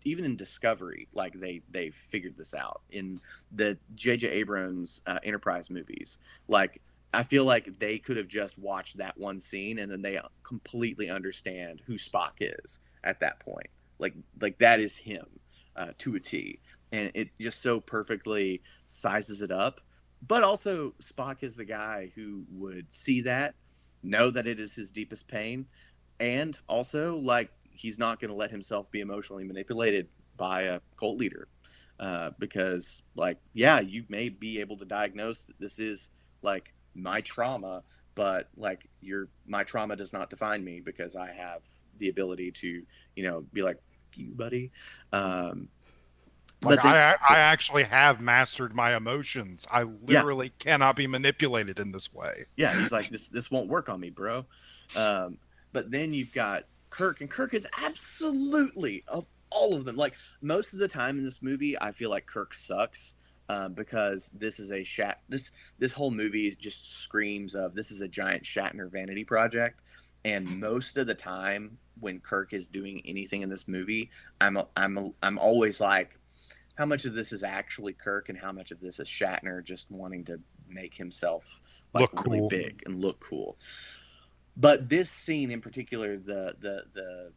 in Discovery, like they figured this out in the J.J. Abrams Enterprise movies. Like, I feel like they could have just watched that one scene and then they completely understand who Spock is at that point. Like that is him to a T, and it just so perfectly sizes it up. But also, Spock is the guy who would see that, know that it is his deepest pain, and also, like, he's not going to let himself be emotionally manipulated by a cult leader, because, like, yeah, you may be able to diagnose that this is like my trauma, but like my trauma does not define me, because I have the ability to be like, you buddy. Like, I actually have mastered my emotions. I literally cannot be manipulated in this way. Yeah, he's like, this won't work on me, bro. But then you've got Kirk, and Kirk is absolutely, of all of them, like, most of the time in this movie, I feel like Kirk sucks, because this is this whole movie just screams of, this is a giant Shatner vanity project. And most of the time when Kirk is doing anything in this movie, I'm always like, how much of this is actually Kirk and how much of this is Shatner just wanting to make himself like look really cool, big and look cool. But this scene in particular, the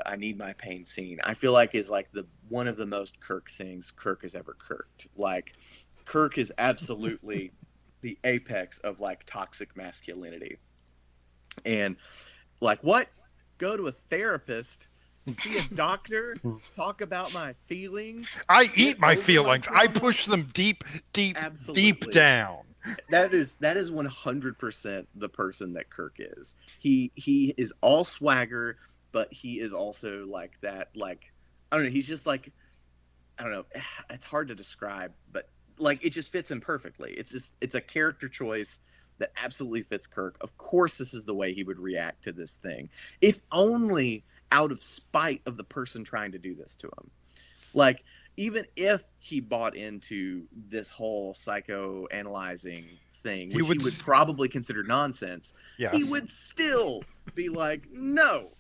I Need My Pain scene, I feel like is like one of the most Kirk things Kirk has ever Kirked. Like, Kirk is absolutely the apex of like toxic masculinity. And like, what? Go to a therapist, see a doctor, talk about my feelings. I eat my feelings. I push them deep down. That is 100% the person that Kirk is. He is all swagger, but he is also like that. Like, I don't know. He's just like, I don't know. It's hard to describe, but like, it just fits him perfectly. It's a character choice that absolutely fits Kirk. Of course, this is the way he would react to this thing, if only out of spite of the person trying to do this to him. Like, even if he bought into this whole psychoanalyzing thing, which he would probably consider nonsense, yes, he would still be like, no,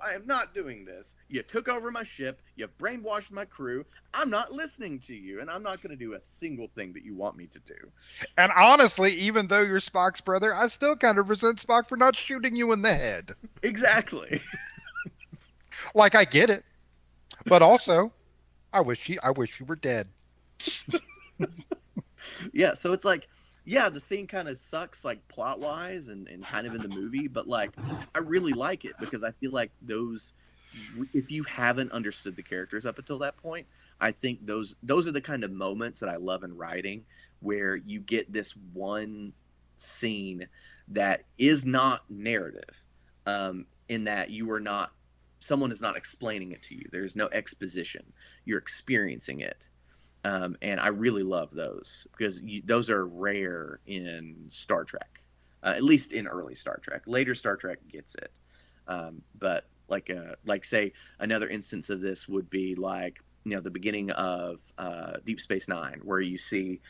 I am not doing this. You took over my ship. You brainwashed my crew. I'm not listening to you, and I'm not going to do a single thing that you want me to do. And honestly, even though you're Spock's brother, I still kind of resent Spock for not shooting you in the head. Exactly. Like, I get it, but also, I wish you were dead. Yeah, so it's like, yeah, the scene kind of sucks, like, plot-wise and kind of in the movie, but, like, I really like it because I feel like those, if you haven't understood the characters up until that point, I think those are the kind of moments that I love in writing, where you get this one scene that is not narrative, in that someone is not explaining it to you. There's no exposition. You're experiencing it. And I really love those because those are rare in Star Trek, at least in early Star Trek. Later Star Trek gets it. But like say another instance of this would be like, the beginning of Deep Space Nine, where you see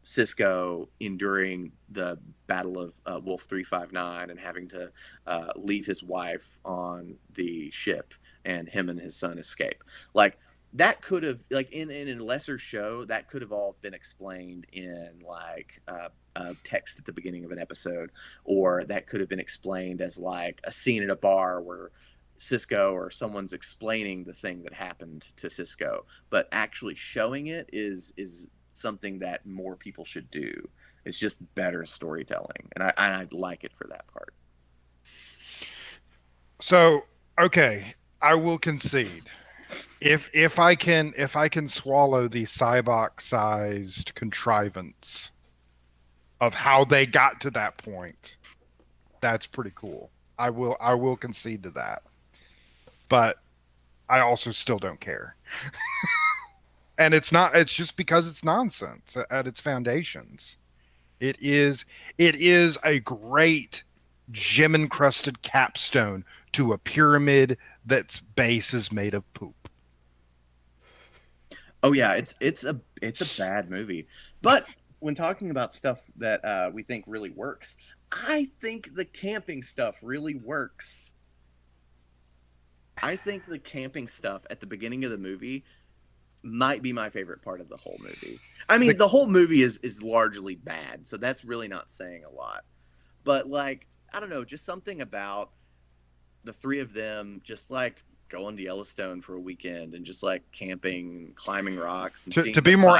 Sisko enduring the Battle of Wolf 359 and having to leave his wife on the ship, and him and his son escape. Like that could have, like in a lesser show, that could have all been explained in like a text at the beginning of an episode, or that could have been explained as like a scene at a bar where Sisko or someone's explaining the thing that happened to Sisko. But actually showing it is something that more people should do. It's just better storytelling, and I like it for that part. So, okay, I will concede. If I can swallow the Cybok-sized contrivance of how they got to that point, that's pretty cool. I will concede to that. But I also still don't care. And it's just because it's nonsense at its foundations. It is a great gem-encrusted capstone to a pyramid that's base is made of poop. Oh yeah, it's a bad movie. But when talking about stuff that we think really works, I think the camping stuff really works. I think the camping stuff at the beginning of the movie might be my favorite part of the whole movie. I mean, the whole movie is largely bad, so that's really not saying a lot. But like, I don't know, just something about the three of them just like going to Yellowstone for a weekend and just like camping, climbing rocks, and To be more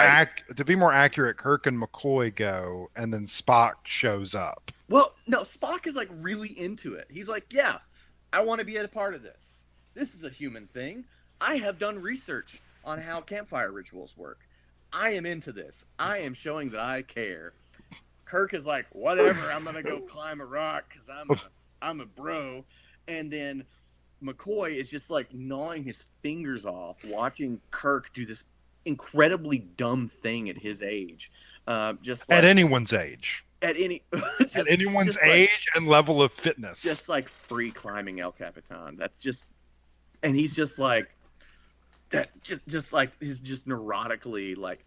accurate, Kirk and McCoy go, and then Spock shows up. Well, no, Spock is like really into it. He's like, yeah, I want to be a part of this. This is a human thing. I have done research on how campfire rituals work. I am into this. I am showing that I care. Kirk is like, whatever, I'm gonna go climb a rock because I'm a bro. And then McCoy is just like gnawing his fingers off, watching Kirk do this incredibly dumb thing at his age. Just like, at anyone's age. At anyone's age and level of fitness. Just like free climbing El Capitan. That's just, and he's just like that. Just like he's just neurotically like.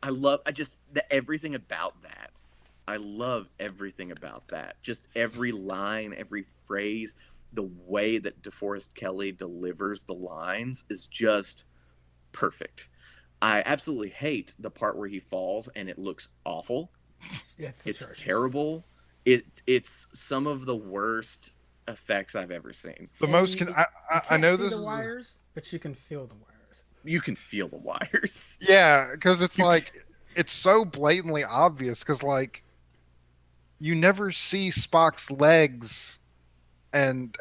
Everything about that. I love everything about that. Just every line, every phrase, the way that DeForest Kelley delivers the lines is just perfect. I absolutely hate the part where he falls and it looks awful. Yeah, it's terrible. It's some of the worst effects I've ever seen. I know this the wires, but you can feel the wires. You can feel the wires. Yeah, because it's like it's so blatantly obvious. Because like you never see Spock's legs and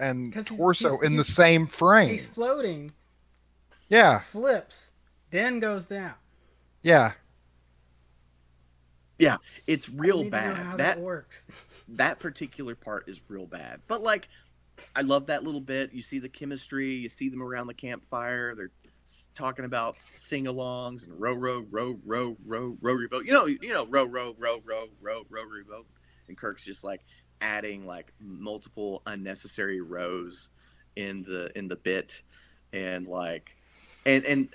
torso in the same frame. He's floating. Yeah. Flips, then goes down. Yeah. Yeah, it's real bad. To know how that works. That particular part is real bad. But like, I love that little bit. You see the chemistry. You see them around the campfire. They're talking about sing-alongs and row rowboat. You know, row rowboat. And Kirk's just like adding like multiple unnecessary rows in the bit, and like, and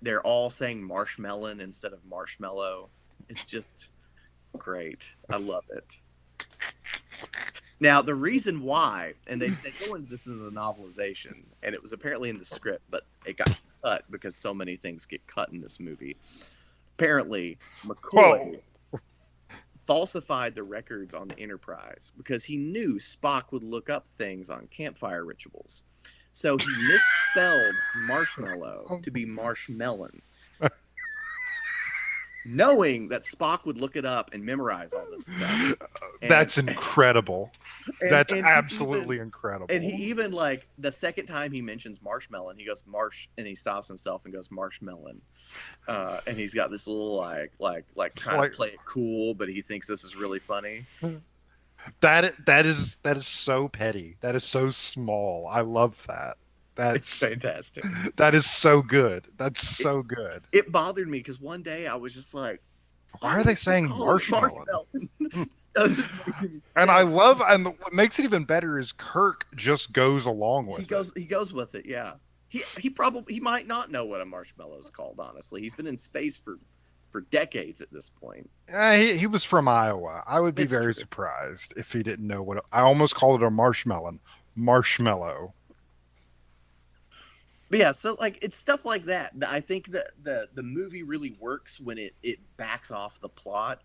they're all saying marshmallow instead of marshmallow. It's just great. I love it. Now, the reason why, and they go into this in the novelization, and it was apparently in the script, but it got cut because so many things get cut in this movie. Apparently, McCoy falsified the records on the Enterprise because he knew Spock would look up things on campfire rituals. So he misspelled marshmallow to be marshmelon, knowing that Spock would look it up and memorize all this stuff. That's incredible. That's absolutely incredible. And he even, like, the second time he mentions marshmallow, he goes and he stops himself and goes marshmelon. And he's got this little like trying to play it cool, but he thinks this is really funny. That is so petty. That is so small. I love that. It's That's fantastic. that is so good. That's It, so good. it bothered me because one day I was just like, why Why are do they they keep saying calling it marshmallow? marshmallow? This doesn't make any And I sense. love, and what makes it even better is Kirk just goes along He with it. goes with it, yeah. He might not know what a marshmallow is called, honestly. He's been in space for decades at this point. He was from Iowa. I would be It's very true. surprised if he didn't know what. I almost called it a marshmallow. Marshmallow. But yeah, so like it's stuff like that. I think that the movie really works when it backs off the plot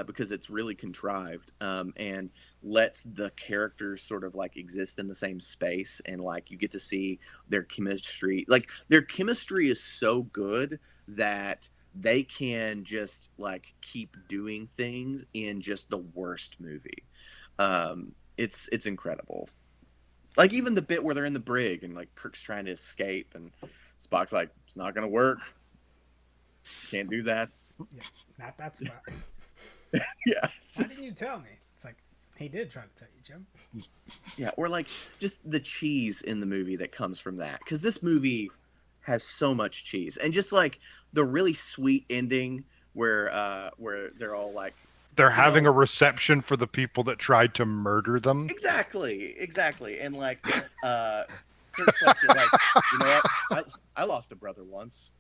because it's really contrived and lets the characters sort of like exist in the same space and like you get to see their chemistry. Like their chemistry is so good that they can just like keep doing things in just the worst movie. It's incredible. Like even the bit where they're in the brig and like Kirk's trying to escape and Spock's like, it's not gonna work. Can't do that. Yeah, that's about. Yeah. Why didn't you tell me? It's like he did try to tell you, Jim. Yeah, or like just the cheese in the movie that comes from that. Because this movie has so much cheese. And just like the really sweet ending where they're all like, They're you having know, a reception for the people that tried to murder them. exactly. And like Kirk's like, you know what? I lost a brother once,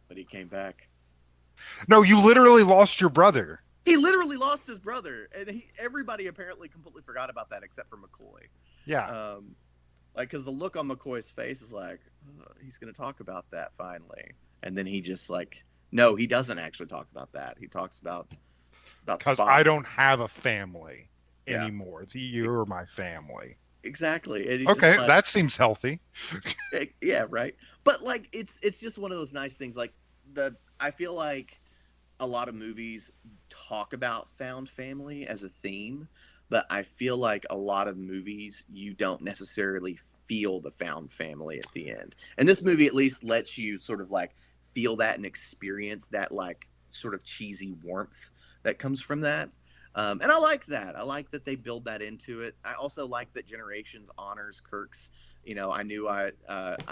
but he came back. No, you literally lost your brother. He literally lost his brother, and everybody apparently completely forgot about that except for McCoy. Yeah. Like, because the look on McCoy's face is like, he's going to talk about that finally, and then he just like, no, he doesn't actually talk about that. He talks about Because Spock. I don't have a family Yeah. anymore. You're my family. Exactly. And he's Okay, just like, that seems healthy. yeah, right. But like, it's just one of those nice things. Like I feel like a lot of movies talk about found family as a theme, but I feel like a lot of movies you don't necessarily feel the found family at the end. And this movie at least lets you sort of like feel that and experience that like sort of cheesy warmth that comes from that. And I like that. I like that they build that into it. I also like that Generations honors Kirk's. You know, I knew I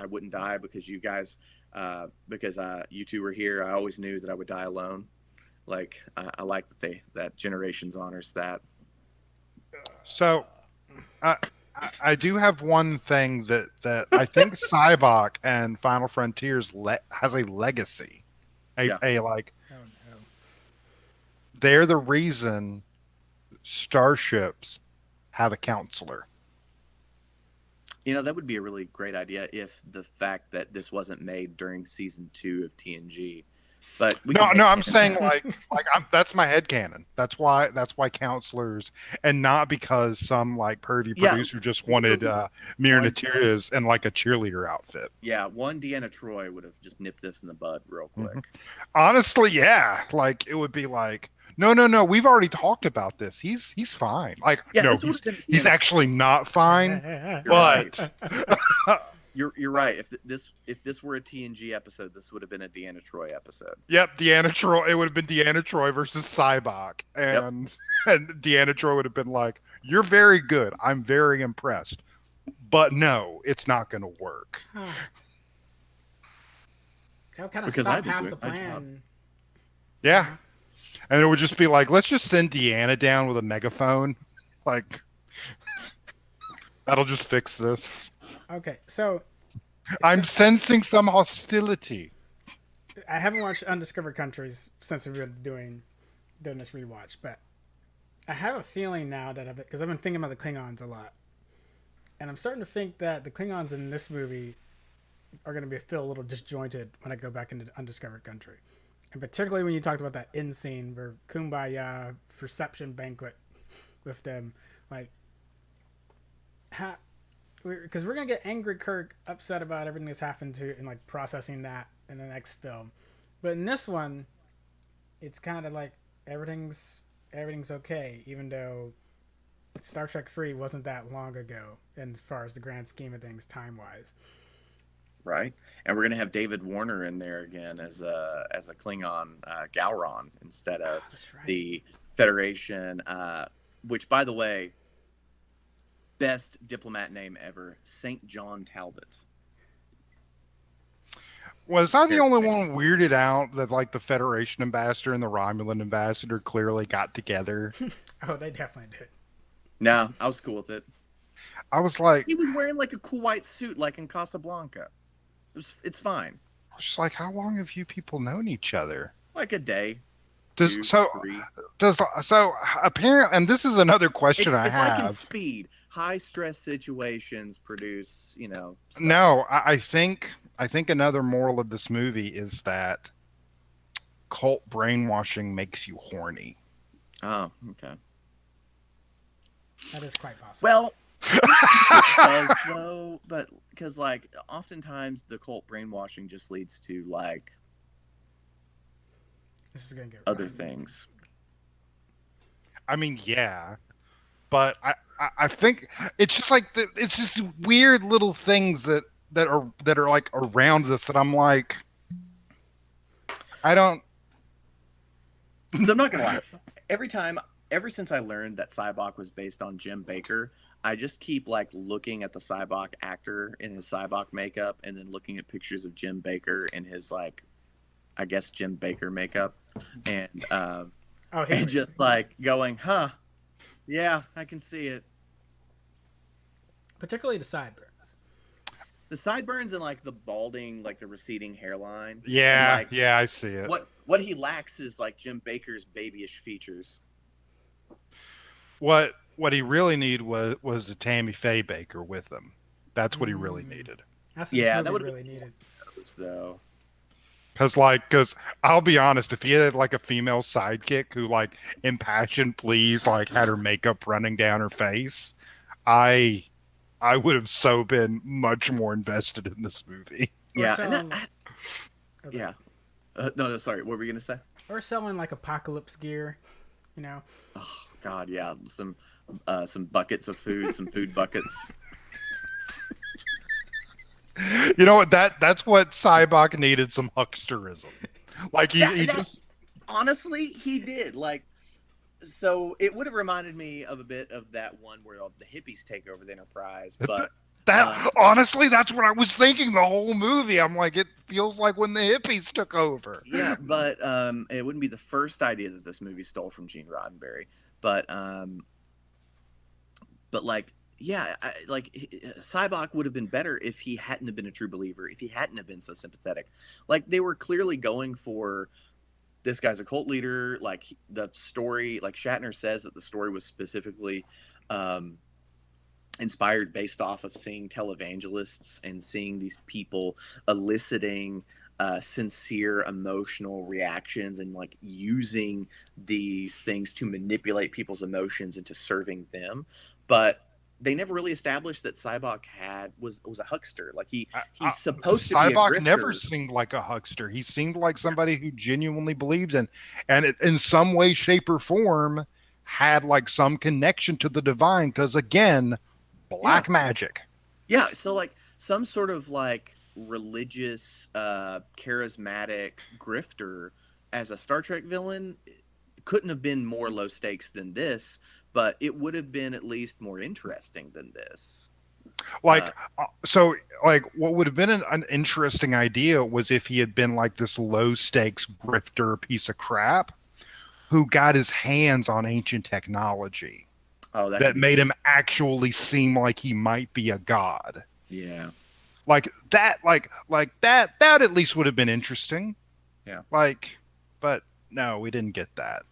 wouldn't die because you guys because you two were here. I always knew that I would die alone. Like I like that Generations honors that. So, I do have one thing that I think Cybok and Final Frontiers has a legacy. Yeah. A like Oh no. they're the reason starships have a counselor. You know, that would be a really great idea if the fact that this wasn't made during season 2 of TNG. But we No, can no, I'm saying that's my headcanon. That's why counselors, and not because some like pervy Yeah, producer just wanted Mir one- Natirias in like a cheerleader outfit. yeah, one Deanna Troy would have just nipped this in the bud real quick. Honestly, yeah, like it would be like, no, we've already talked about this. He's fine. Like, Yeah, no, this would have been he's Deanna actually not fine. You're But You're right. If this were a TNG episode, this would have been a Deanna Troy episode. yep, Deanna Troy. It would have been Deanna Troy versus Cybok, and Deanna Troy would have been like, "You're very good. I'm very impressed, but no, it's not going to work." That would kind of Because stop I'd be half doing the my job. plan. Yeah, and it would just be like, "Let's just send Deanna down with a megaphone, like that'll just fix this." Okay, so I'm sensing some hostility. I haven't watched Undiscovered Countries since we've been doing this rewatch, but I have a feeling now that because I've been thinking about the Klingons a lot, and I'm starting to think that the Klingons in this movie are going to feel a little disjointed when I go back into Undiscovered Country, and particularly when you talked about that end scene where Kumbaya reception banquet with them, like how. Because we're gonna get angry Kirk upset about everything that's happened to and like processing that in the next film, but in this one, it's kind of like everything's okay, even though Star Trek 3 wasn't that long ago, and as far as the grand scheme of things, time wise. Right, and we're gonna have David Warner in there again as a Klingon Gowron instead of That's right. the Federation which, by the way, best diplomat name ever, St. John Talbot. Was I the only one weirded out that like the Federation ambassador and the Romulan ambassador clearly got together? Oh, they definitely did. No, I was cool with it. I was like, He was wearing like a cool white suit, like in Casablanca. It's fine. I was just like, how long have you people known each other? Like a day. Does two, so three. so apparently, and this is another question I It's like in have. Speed. High stress situations produce, stuff. No, I think another moral of this movie is that cult brainwashing makes you horny. Oh, okay. That is quite possible. Well, because like oftentimes the cult brainwashing just leads to like this is gonna get other rough. things. I mean, yeah, but I think it's just like it's just weird little things that are like around this that I'm like, I don't. So I'm not gonna lie. Ever since I learned that Cybok was based on Jim Baker, I just keep like looking at the Cybok actor in his Cybok makeup, and then looking at pictures of Jim Baker in his like, I guess Jim Baker makeup, and and just like going, huh, yeah, I can see it. Particularly the sideburns. The sideburns and like the balding, like the receding hairline. Yeah, and, like, yeah, I see it. What he lacks is like Jim Baker's babyish features. What he really needed was a Tammy Faye Baker with him. That's what he really needed. That's that would really needed. Though. Because I'll be honest, if he had like a female sidekick who like impassioned pleas like had her makeup running down her face, I would have so been much more invested in this movie. Yeah, selling, yeah. No, sorry. What were you gonna say? Or selling like apocalypse gear, Oh God, yeah. Some buckets of food, some food buckets. You know what? That's what Cybok needed, some hucksterism. Like he just honestly, he did. Like, so it would have reminded me of a bit of that one where the hippies take over the Enterprise, but. Honestly, that's what I was thinking the whole movie. I'm like, it feels like when the hippies took over. Yeah, but it wouldn't be the first idea that this movie stole from Gene Roddenberry. But like, yeah, Cybok would have been better if he hadn't have been a true believer, if he hadn't have been so sympathetic. Like, they were clearly going for this guy's a cult leader. Like, the story, like Shatner says that the story was specifically inspired based off of seeing televangelists and seeing these people eliciting sincere emotional reactions and like using these things to manipulate people's emotions into serving them. But they never really established that Cybok was a huckster. Like he's supposed to be a grifter. Cybok never seemed like a huckster. He seemed like somebody who genuinely believed in, and it, in some way, shape, or form had like some connection to the divine. Because again, black magic. Yeah, so like some sort of like religious, charismatic grifter as a Star Trek villain couldn't have been more low stakes than this, but it would have been at least more interesting than this. Like, so like what would have been an interesting idea was if he had been like this low stakes grifter piece of crap who got his hands on ancient technology. Oh, that made him actually seem like he might be a god. Yeah. Like that at least would have been interesting. Yeah. Like, but no, we didn't get that.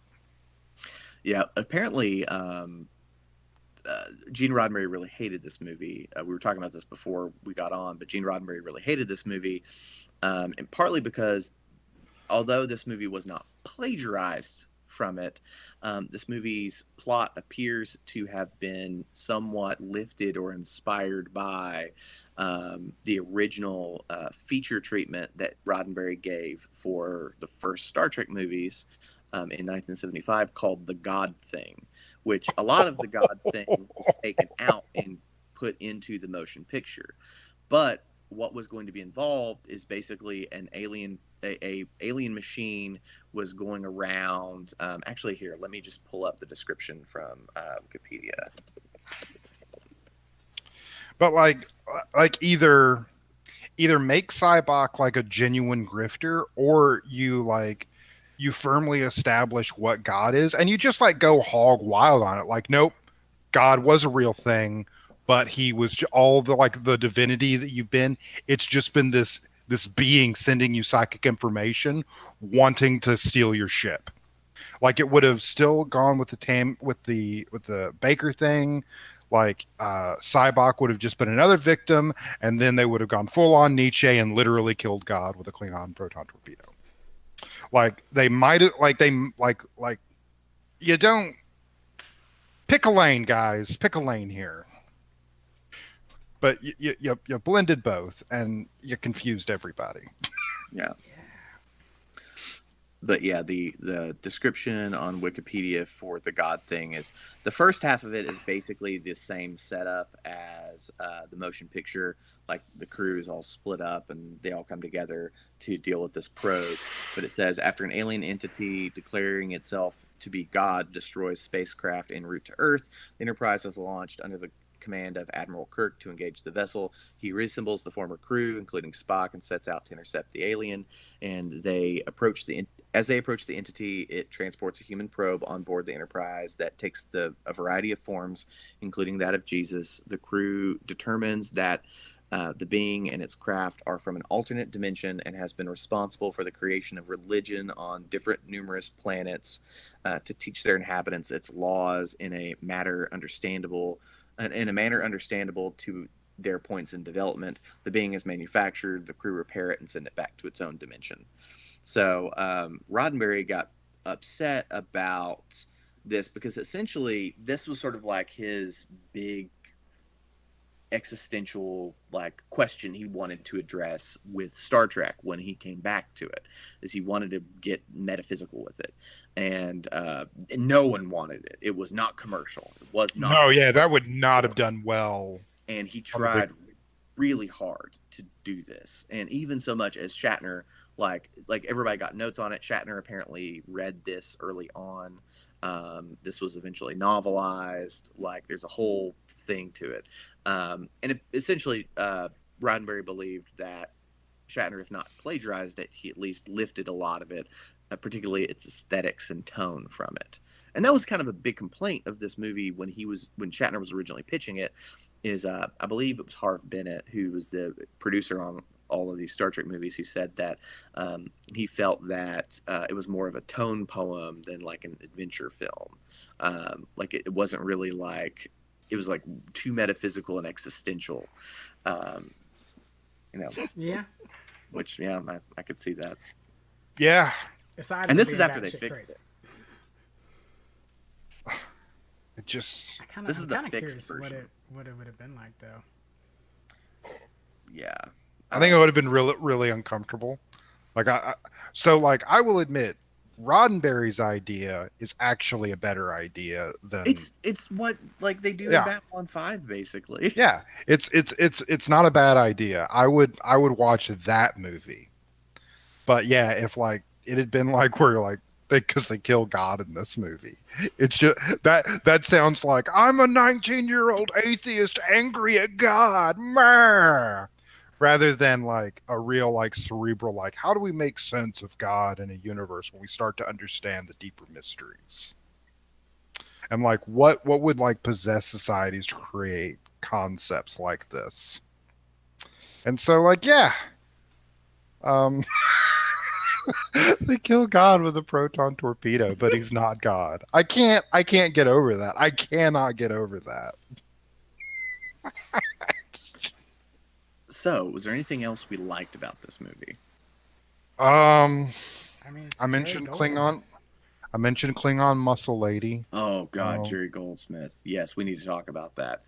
Yeah, apparently Gene Roddenberry really hated this movie. We were talking about this before we got on, but Gene Roddenberry really hated this movie, and partly because although this movie was not plagiarized from it, this movie's plot appears to have been somewhat lifted or inspired by the original feature treatment that Roddenberry gave for the first Star Trek movies in 1975 called The God Thing, which a lot of The God Thing was taken out and put into the motion picture. But what was going to be involved is basically an alien machine was going around. Actually, here, let me just pull up the description from Wikipedia. But like either make Cybok like a genuine grifter, or you firmly establish what God is, and you just like go hog wild on it. Like, nope, God was a real thing, but he was all the like the divinity that you've been. It's just been this being sending you psychic information, wanting to steal your ship. Like it would have still gone with the Baker thing. Like Cybok would have just been another victim, and then they would have gone full on Nietzsche and literally killed God with a Klingon proton torpedo. Like they might have, like you don't pick a lane, guys. Pick a lane here. But you blended both, and you confused everybody. Yeah. But yeah, the description on Wikipedia for the God thing is the first half of it is basically the same setup as the motion picture. Like the crew is all split up and they all come together to deal with this probe. But it says after an alien entity declaring itself to be God destroys spacecraft en route to Earth, the Enterprise is launched under the command of Admiral Kirk to engage the vessel. He reassembles the former crew, including Spock, and sets out to intercept the alien. And as they approach the entity, it transports a human probe on board the Enterprise that takes a variety of forms, including that of Jesus. The crew determines that the being and its craft are from an alternate dimension and has been responsible for the creation of religion on numerous planets to teach their inhabitants its laws in a manner understandable to their points in development. The being is manufactured, the crew repair it, and send it back to its own dimension. So Roddenberry got upset about this because essentially this was sort of like his big existential like question he wanted to address with Star Trek when he came back to it, is he wanted to get metaphysical with it, and no one wanted it. It was not commercial. It was not. No, yeah, that would not have done well. And he tried really hard to do this, and even so much as Shatner, like everybody got notes on it. Shatner apparently read this early on. This was eventually novelized. Like there's a whole thing to it. And essentially, Roddenberry believed that Shatner, if not plagiarized it, he at least lifted a lot of it, particularly its aesthetics and tone from it. And that was kind of a big complaint of this movie when Shatner was originally pitching it. Is I believe it was Harv Bennett, who was the producer on all of these Star Trek movies, who said that he felt that it was more of a tone poem than like an adventure film. Like it wasn't really like. It was like too metaphysical and existential, Yeah. Which, yeah, I could see that. Yeah. And this is after they fixed it. It just. I'm kind of curious what it would have been like, though. Yeah. I think it would have been really, really uncomfortable. Like I will admit, Roddenberry's idea is actually a better idea than it's what like they do in Babylon 5 basically. Yeah, it's not a bad idea. I would watch that movie. But yeah, if like it had been like where like because they kill God in this movie, it's just that sounds like I'm a 19-year-old atheist angry at God. Meh. Rather than like a real like cerebral like how do we make sense of God in a universe when we start to understand the deeper mysteries, and like what would like possess societies to create concepts like this. And so like they kill God with a proton torpedo, but he's not God. I can't get over that. I cannot get over that. So, was there anything else we liked about this movie? I mean, I mentioned Klingon. I mentioned Klingon Muscle Lady. Oh God, Jerry Goldsmith. Yes, we need to talk about that.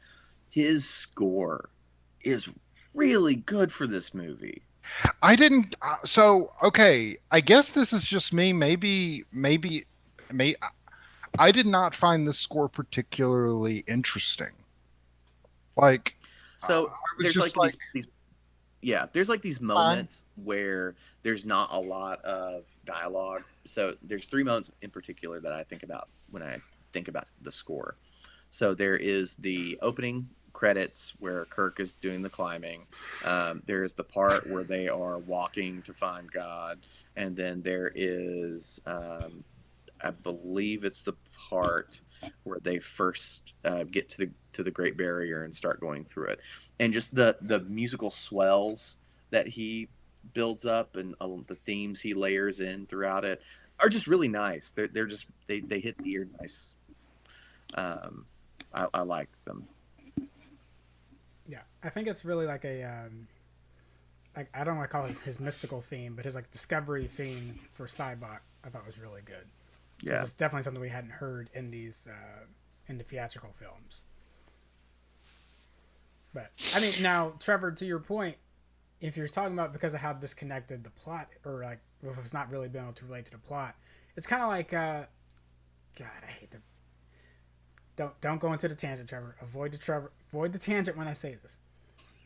His score is really good for this movie. I didn't. So okay, I guess this is just me. Maybe. I did not find this score particularly interesting. Like, so there's like these. Yeah, there's like these moments where there's not a lot of dialogue. So there's three moments in particular that I think about when I think about the score. So there is the opening credits where Kirk is doing the climbing. There is the part where they are walking to find God, and then there is, I believe it's the part where they first get to the Great Barrier and start going through it, and just the musical swells that he builds up and the themes he layers in throughout it are just really nice. They're just they hit the ear nice. I like them. Yeah, I think it's really like a like I don't want to call it his mystical theme, but his like discovery theme for Cybot I thought was really good. Yeah, it's definitely something we hadn't heard in these in the theatrical films. But I mean, now Trevor, to your point, if you're talking about because of how disconnected the plot, or like if it's not really being able to relate to the plot, it's kind of like God, I hate to. Don't go into the tangent, Trevor. Avoid the tangent when I say this.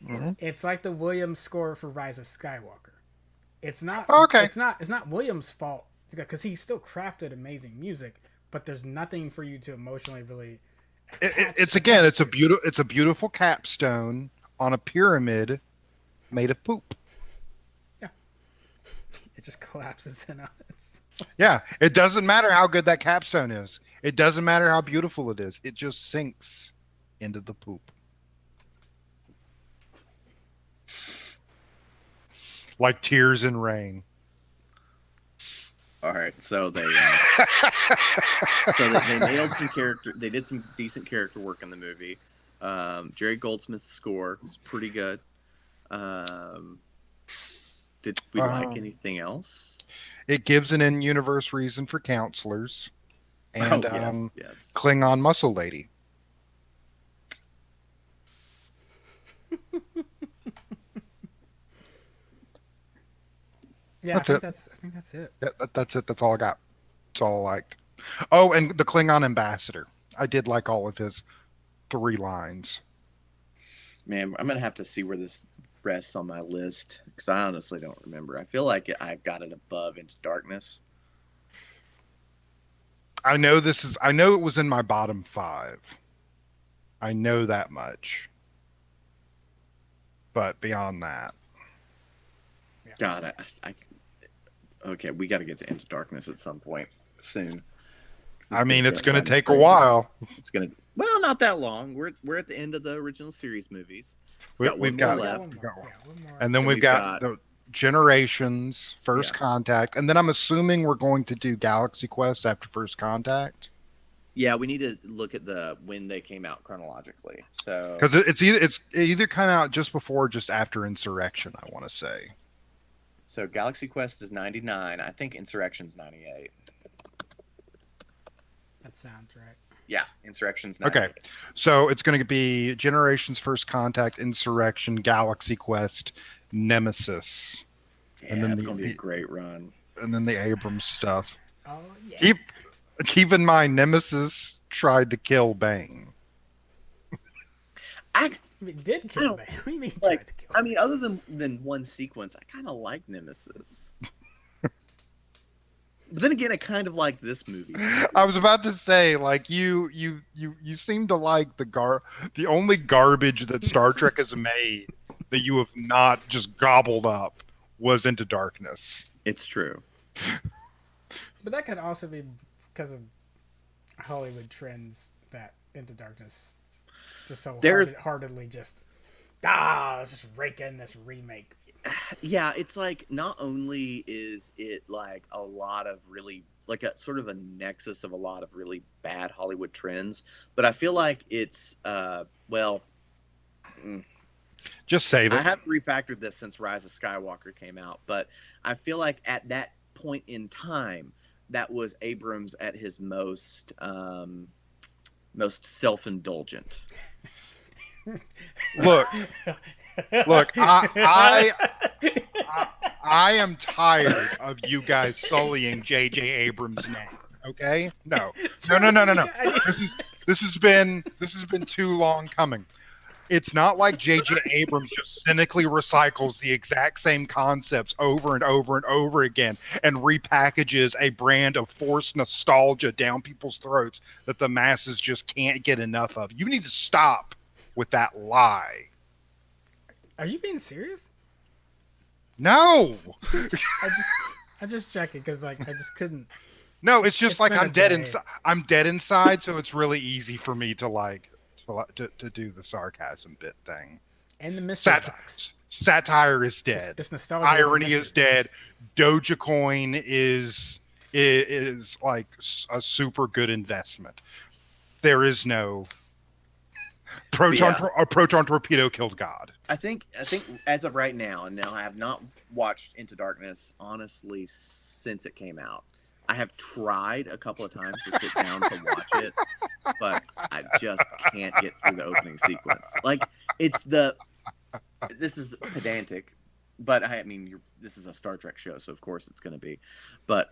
Mm-hmm. It's like the Williams score for Rise of Skywalker. It's not okay. It's not Williams' fault because he still crafted amazing music, but there's nothing for you to emotionally really. It's a beautiful capstone on a pyramid made of poop. Yeah, it just collapses in on it. Yeah, it doesn't matter how good that capstone is. It doesn't matter how beautiful it is. It just sinks into the poop. Like tears in rain. All right, so they nailed some character. They did some decent character work in the movie. Jerry Goldsmith's score was pretty good. Did we like anything else? It gives an in-universe reason for counselors and yes. Klingon muscle lady. Yeah, I think that's it. Yeah, that's it. That's all I got. That's all I liked. Oh, and the Klingon ambassador. I did like all of his 3 lines. Man, I'm going to have to see where this rests on my list because I honestly don't remember. I feel like I've got it above Into Darkness. I know it was in my bottom 5. I know that much. But beyond that. God, okay, we got to get to Into Darkness at some point soon. I mean, it's going to take a while. It's going to, well, not that long. We're at the end of the original series movies. We've got left. And then we've got the Generations, First Contact, and then I'm assuming we're going to do Galaxy Quest after First Contact. Yeah, we need to look at when they came out chronologically. So because it's either come out just before or just after Insurrection, I want to say. So Galaxy Quest is 99. I think Insurrection's 98. That sounds right. Yeah, Insurrection's 98. Okay, so it's going to be Generations, First Contact, Insurrection, Galaxy Quest, Nemesis. Yeah, and then it's going to be a great run. And then the Abrams stuff. Oh, yeah. Keep in mind, Nemesis tried to kill Bane. Did kill Bane. What do you mean tried to kill Bane? I mean, other than one sequence, I kind of like Nemesis. But then again, I kind of like this movie. I was about to say, like, you seem to like the only garbage that Star Trek has made that you have not just gobbled up was Into Darkness. It's true. But that could also be because of Hollywood trends that Into Darkness is just so heartedly just let's just rake in this remake. Yeah, it's like not only is it like a lot of really like a sort of a nexus of a lot of really bad Hollywood trends, but I feel like it's just save it. I haven't refactored this since Rise of Skywalker came out, but I feel like at that point in time, that was Abrams at his most self-indulgent. Look, I am tired of you guys sullying J.J. Abrams' name. Okay, no. This has been too long coming. It's not like J.J. Abrams just cynically recycles the exact same concepts over and over and over again and repackages a brand of forced nostalgia down people's throats that the masses just can't get enough of. You need to stop with that lie. Are you being serious? No. I just checking because like I just couldn't. No, it's just It's like been a I'm dead day. inside. I'm dead inside, so it's really easy for me to to do the sarcasm bit thing. And the mystery box. Satire is dead. It's nostalgia. with the Irony mystery is dead. box. Dogecoin is like a super good investment. There is no a proton torpedo killed God. I think as of right now, and now I have not watched Into Darkness honestly since it came out. I have tried a couple of times to sit down to watch it, but I just can't get through the opening sequence. Like this is pedantic, but I mean this is a Star Trek show, so of course it's going to be. But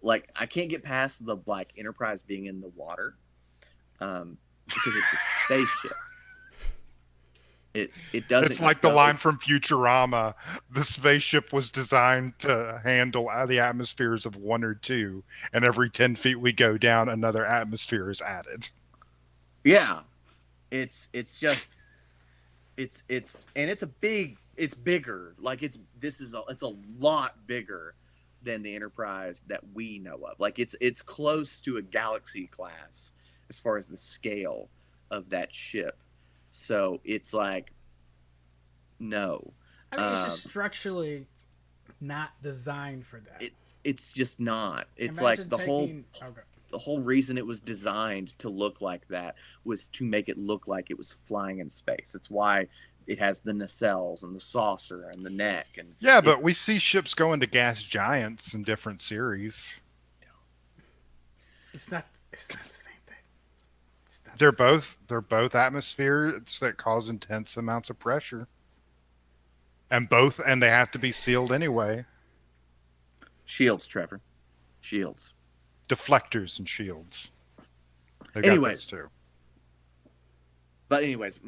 like I can't get past the like Enterprise being in the water, because it's a spaceship. It doesn't. It's like the line from Futurama: the spaceship was designed to handle the atmospheres of 1 or 2, and every 10 feet we go down, another atmosphere is added. Yeah, it's bigger. Like it's a lot bigger than the Enterprise that we know of. Like it's close to a galaxy class as far as the scale of that ship. So it's like, no. I mean, it's just structurally not designed for that. It's just not. It's Imagine like the taking- whole reason it was designed to look like that was to make it look like it was flying in space. It's why it has the nacelles and the saucer and the neck. And yeah, but we see ships go into gas giants in different series. It's not the same thing. They're both atmospheres that cause intense amounts of pressure. And they have to be sealed anyway. Shields, Trevor. Shields. Deflectors and shields. Anyways, too. But anyways,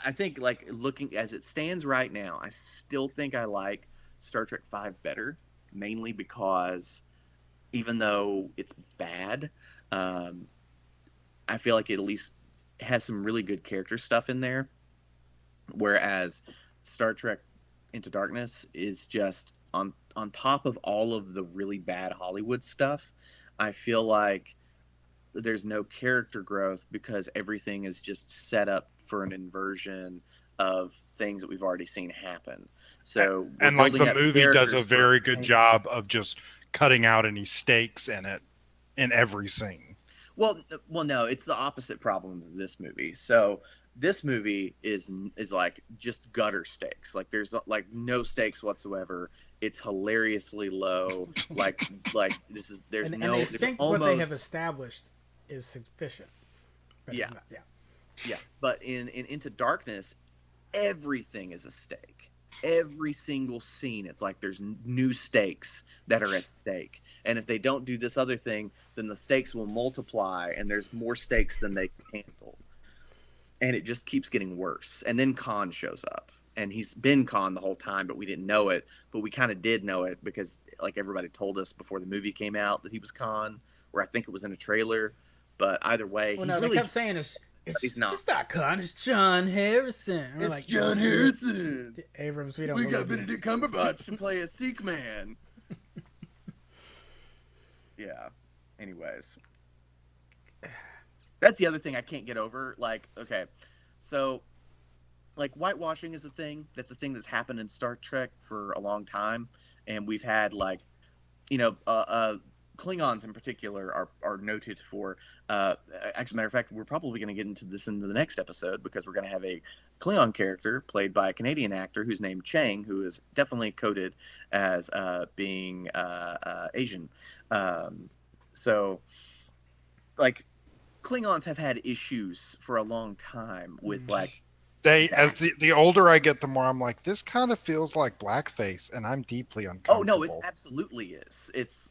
I think like looking as it stands right now, I still think I like Star Trek V better, mainly because even though it's bad, I feel like it at least has some really good character stuff in there. Whereas Star Trek Into Darkness is just on top of all of the really bad Hollywood stuff. I feel like there's no character growth because everything is just set up for an inversion of things that we've already seen happen. So and like the movie does a very good job of just cutting out any stakes in it in every scene. Well, no, it's the opposite problem of this movie. So this movie is like just gutter stakes. Like there's like no stakes whatsoever. It's hilariously low. like there's and no. they think almost, what they have established is sufficient. But yeah, it's not, yeah. But in Into Darkness, everything is a stake. Every single scene, it's like there's new stakes that are at stake, and if they don't do this other thing, then the stakes will multiply, and there's more stakes than they can handle, and it just keeps getting worse. And then Khan shows up, and he's been Khan the whole time, but we didn't know it. But we kind of did know it because like everybody told us before the movie came out that he was Khan, or I think it was in a trailer. But either way, well, no, they kept saying it's not Khan, it's John Harrison. It's like, John Harrison. Abrams, we got Benedict Cumberbatch to play a Sikh man. Yeah. Anyways, that's the other thing I can't get over. Like, okay, so like whitewashing is a thing. That's a thing that's happened in Star Trek for a long time, and we've had like, Klingons in particular are noted for. As a matter of fact, we're probably going to get into this in the next episode because we're going to have a Klingon character played by a Canadian actor who's named Chang, who is definitely coded as being Asian. So, like, Klingons have had issues for a long time with like. As the older I get, the more I'm like, this kind of feels like blackface, and I'm deeply uncomfortable. Oh no, it absolutely is. It's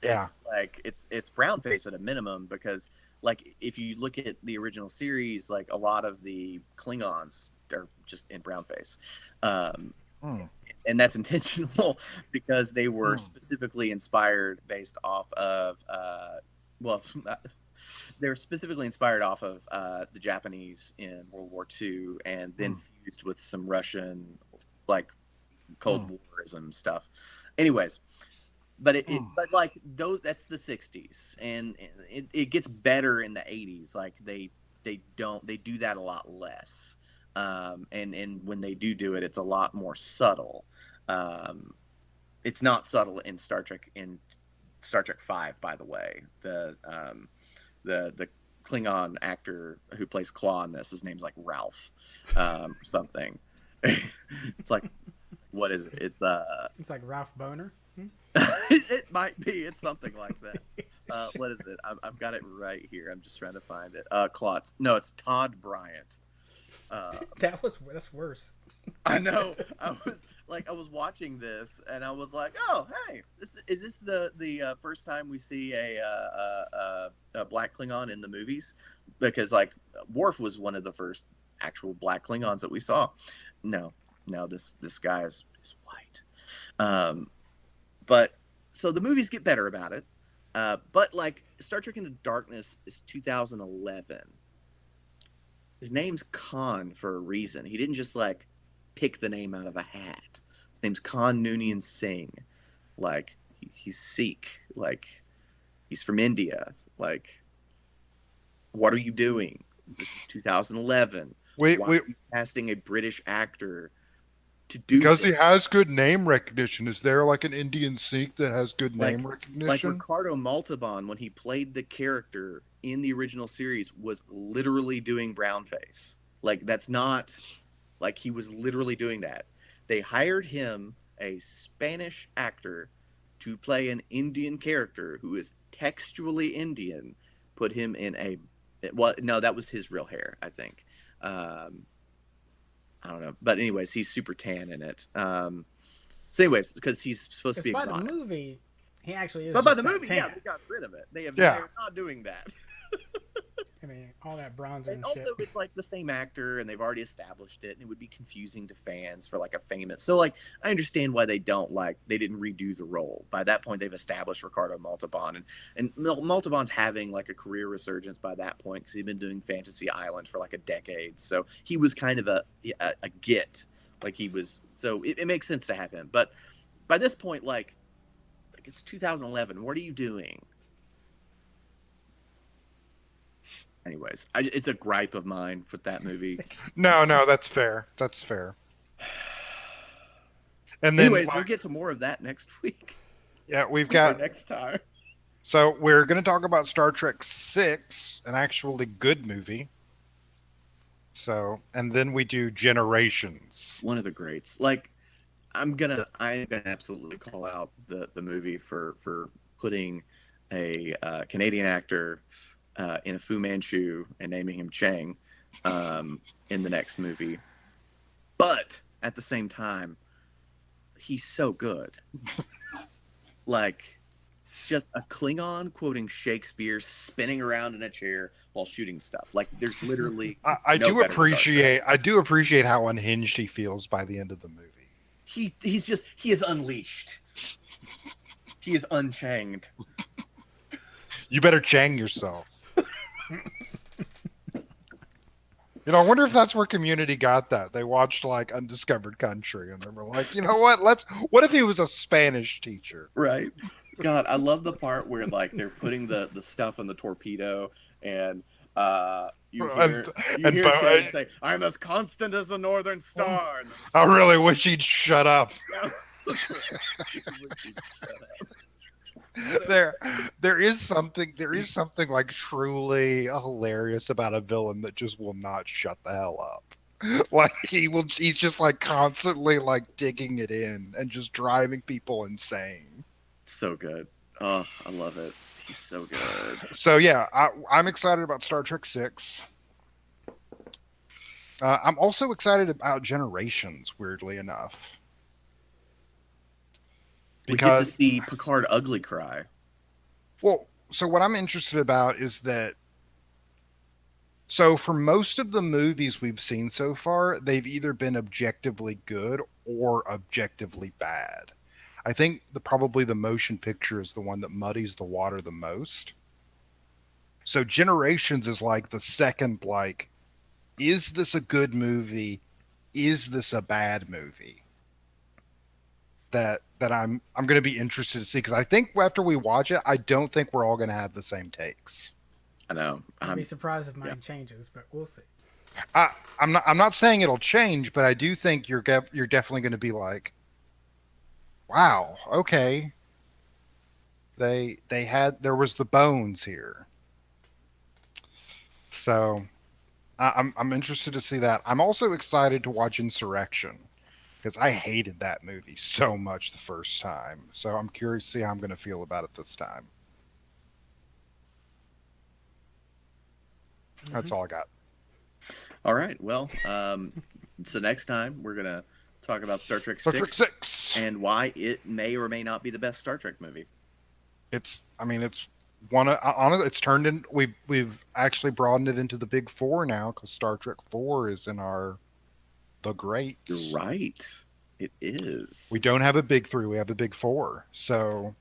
like it's brownface at a minimum because like if you look at the original series, like a lot of the Klingons they're just in brownface. Um, Hmm. and that's intentional because they were Hmm. specifically inspired based off of well they're specifically inspired off of the Japanese in World War II, and then fused with some Russian like Cold Warism stuff. Anyways, but but like those, that's the 60s, and it gets better in the 80s. Like they do that a lot less. And when they do it, it's a lot more subtle. It's not subtle in Star Trek, Five, by the way. The Klingon actor who plays Claw in this, his name's like Ralph, something. It's like, what is it? It's like Ralph Boner. It might be. It's something like that. What is it? I've got it right here. I'm just trying to find it. Klotz. No, it's Todd Bryant. That's worse. I know. I was watching this, and I was like, "Oh, hey, is this the first time we see a black Klingon in the movies?" Because like Worf was one of the first actual black Klingons that we saw. No, this guy is white. But so the movies get better about it. But like Star Trek Into Darkness is 2011. His name's Khan for a reason. He didn't just like pick the name out of a hat. His name's Khan Noonien Singh. Like he's Sikh. Like he's from India. Like, what are you doing? This is 2011. Why are you casting a British actor to do because this? he has good name recognition. Is there like an Indian Sikh that has good name recognition? Like Ricardo Montalban, when he played the character in the original series, was literally doing brownface. Like that's not like he was literally doing that. They hired him, a Spanish actor, to play an Indian character who is textually Indian. Put him in no, that was his real hair, I think. I don't know, but anyways, he's super tan in it. So anyways, because he's supposed to be exotic. By the movie, he actually is. But by the movie, tan. yeah, they got rid of it. They're not doing that. I mean, all that bronzer and also, shit. it's like the same actor, and they've already established it, and it would be confusing to fans for like a famous. So like, I understand why they didn't redo the role. By that point, they've established Ricardo Montalban, and Montalban's having like a career resurgence by that point because he'd been doing Fantasy Island for like a decade. So he was kind of a get, like he was. So it makes sense to have him. But by this point, like it's 2011. What are you doing? Anyways, it's a gripe of mine with that movie. No, that's fair. That's fair. And then, anyways, we'll get to more of that next week. Yeah, we've got next time. So we're going to talk about Star Trek 6, an actually good movie. So, and then we do Generations. One of the greats. Like, I'm gonna absolutely call out the movie for putting a Canadian actor in a Fu Manchu and naming him Chang in the next movie. But at the same time, he's so good. Like, just a Klingon quoting Shakespeare, spinning around in a chair while shooting stuff. Like, there's literally I do appreciate how unhinged he feels by the end of the movie. He is unleashed. He is unchanged. You better Chang yourself. You know, I wonder if that's where Community got that. They watched like Undiscovered Country and they were like, you know what if he was a Spanish teacher? Right. God, I love the part where like they're putting the stuff in the torpedo and you hear Chang say, "I'm as constant as the northern star." I really wish he'd shut up. There is something like truly hilarious about a villain that just will not shut the hell up. Like he's just like constantly like digging it in and just driving people insane. So good. Oh, I love it. He's so good. So yeah, I'm excited about Star Trek 6. I'm also excited about Generations, weirdly enough. Because we get to see Picard ugly cry. Well, so what I'm interested about is that So for most of the movies we've seen so far, they've either been objectively good or objectively bad. I think probably the motion picture is the one that muddies the water the most. So Generations is like the second, like, is this a good movie? Is this a bad movie? That I'm going to be interested to see, because I think after we watch it, I don't think we're all going to have the same takes. I know. I'd be surprised if mine changes, but we'll see. I'm not saying it'll change, but I do think you're definitely going to be like, wow, okay. There was the bones here. So I'm interested to see that. I'm also excited to watch Insurrection, because I hated that movie so much the first time. So I'm curious to see how I'm going to feel about it this time. That's all I got. All right. Well, so next time we're going to talk about Star Trek 6, Star Trek 6 and why it may or may not be the best Star Trek movie. It's one on it. It's turned in. We've actually broadened it into the big four now, because Star Trek 4 is in the greats. You're right. It is. We don't have a big 3. We have a big 4. So,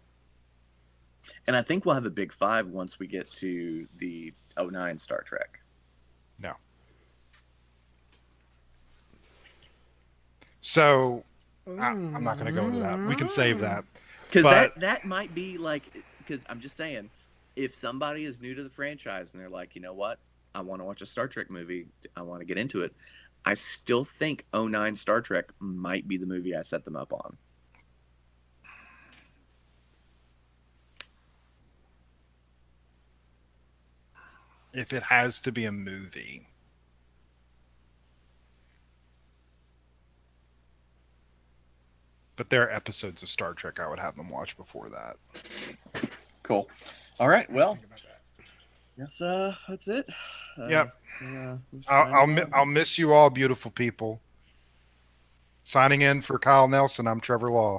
and I think we'll have a big 5 once we get to the 09 Star Trek. No. So I'm not going to go into that. We can save that. Because that might be like, because I'm just saying, if somebody is new to the franchise and they're like, you know what, I want to watch a Star Trek movie, I want to get into it, I still think 09 Star Trek might be the movie I set them up on. If it has to be a movie. But there are episodes of Star Trek I would have them watch before that. Cool. All right. Well, yes, that's it. Yep. I'll miss you all, beautiful people. Signing in for Kyle Nelson, I'm Trevor Law.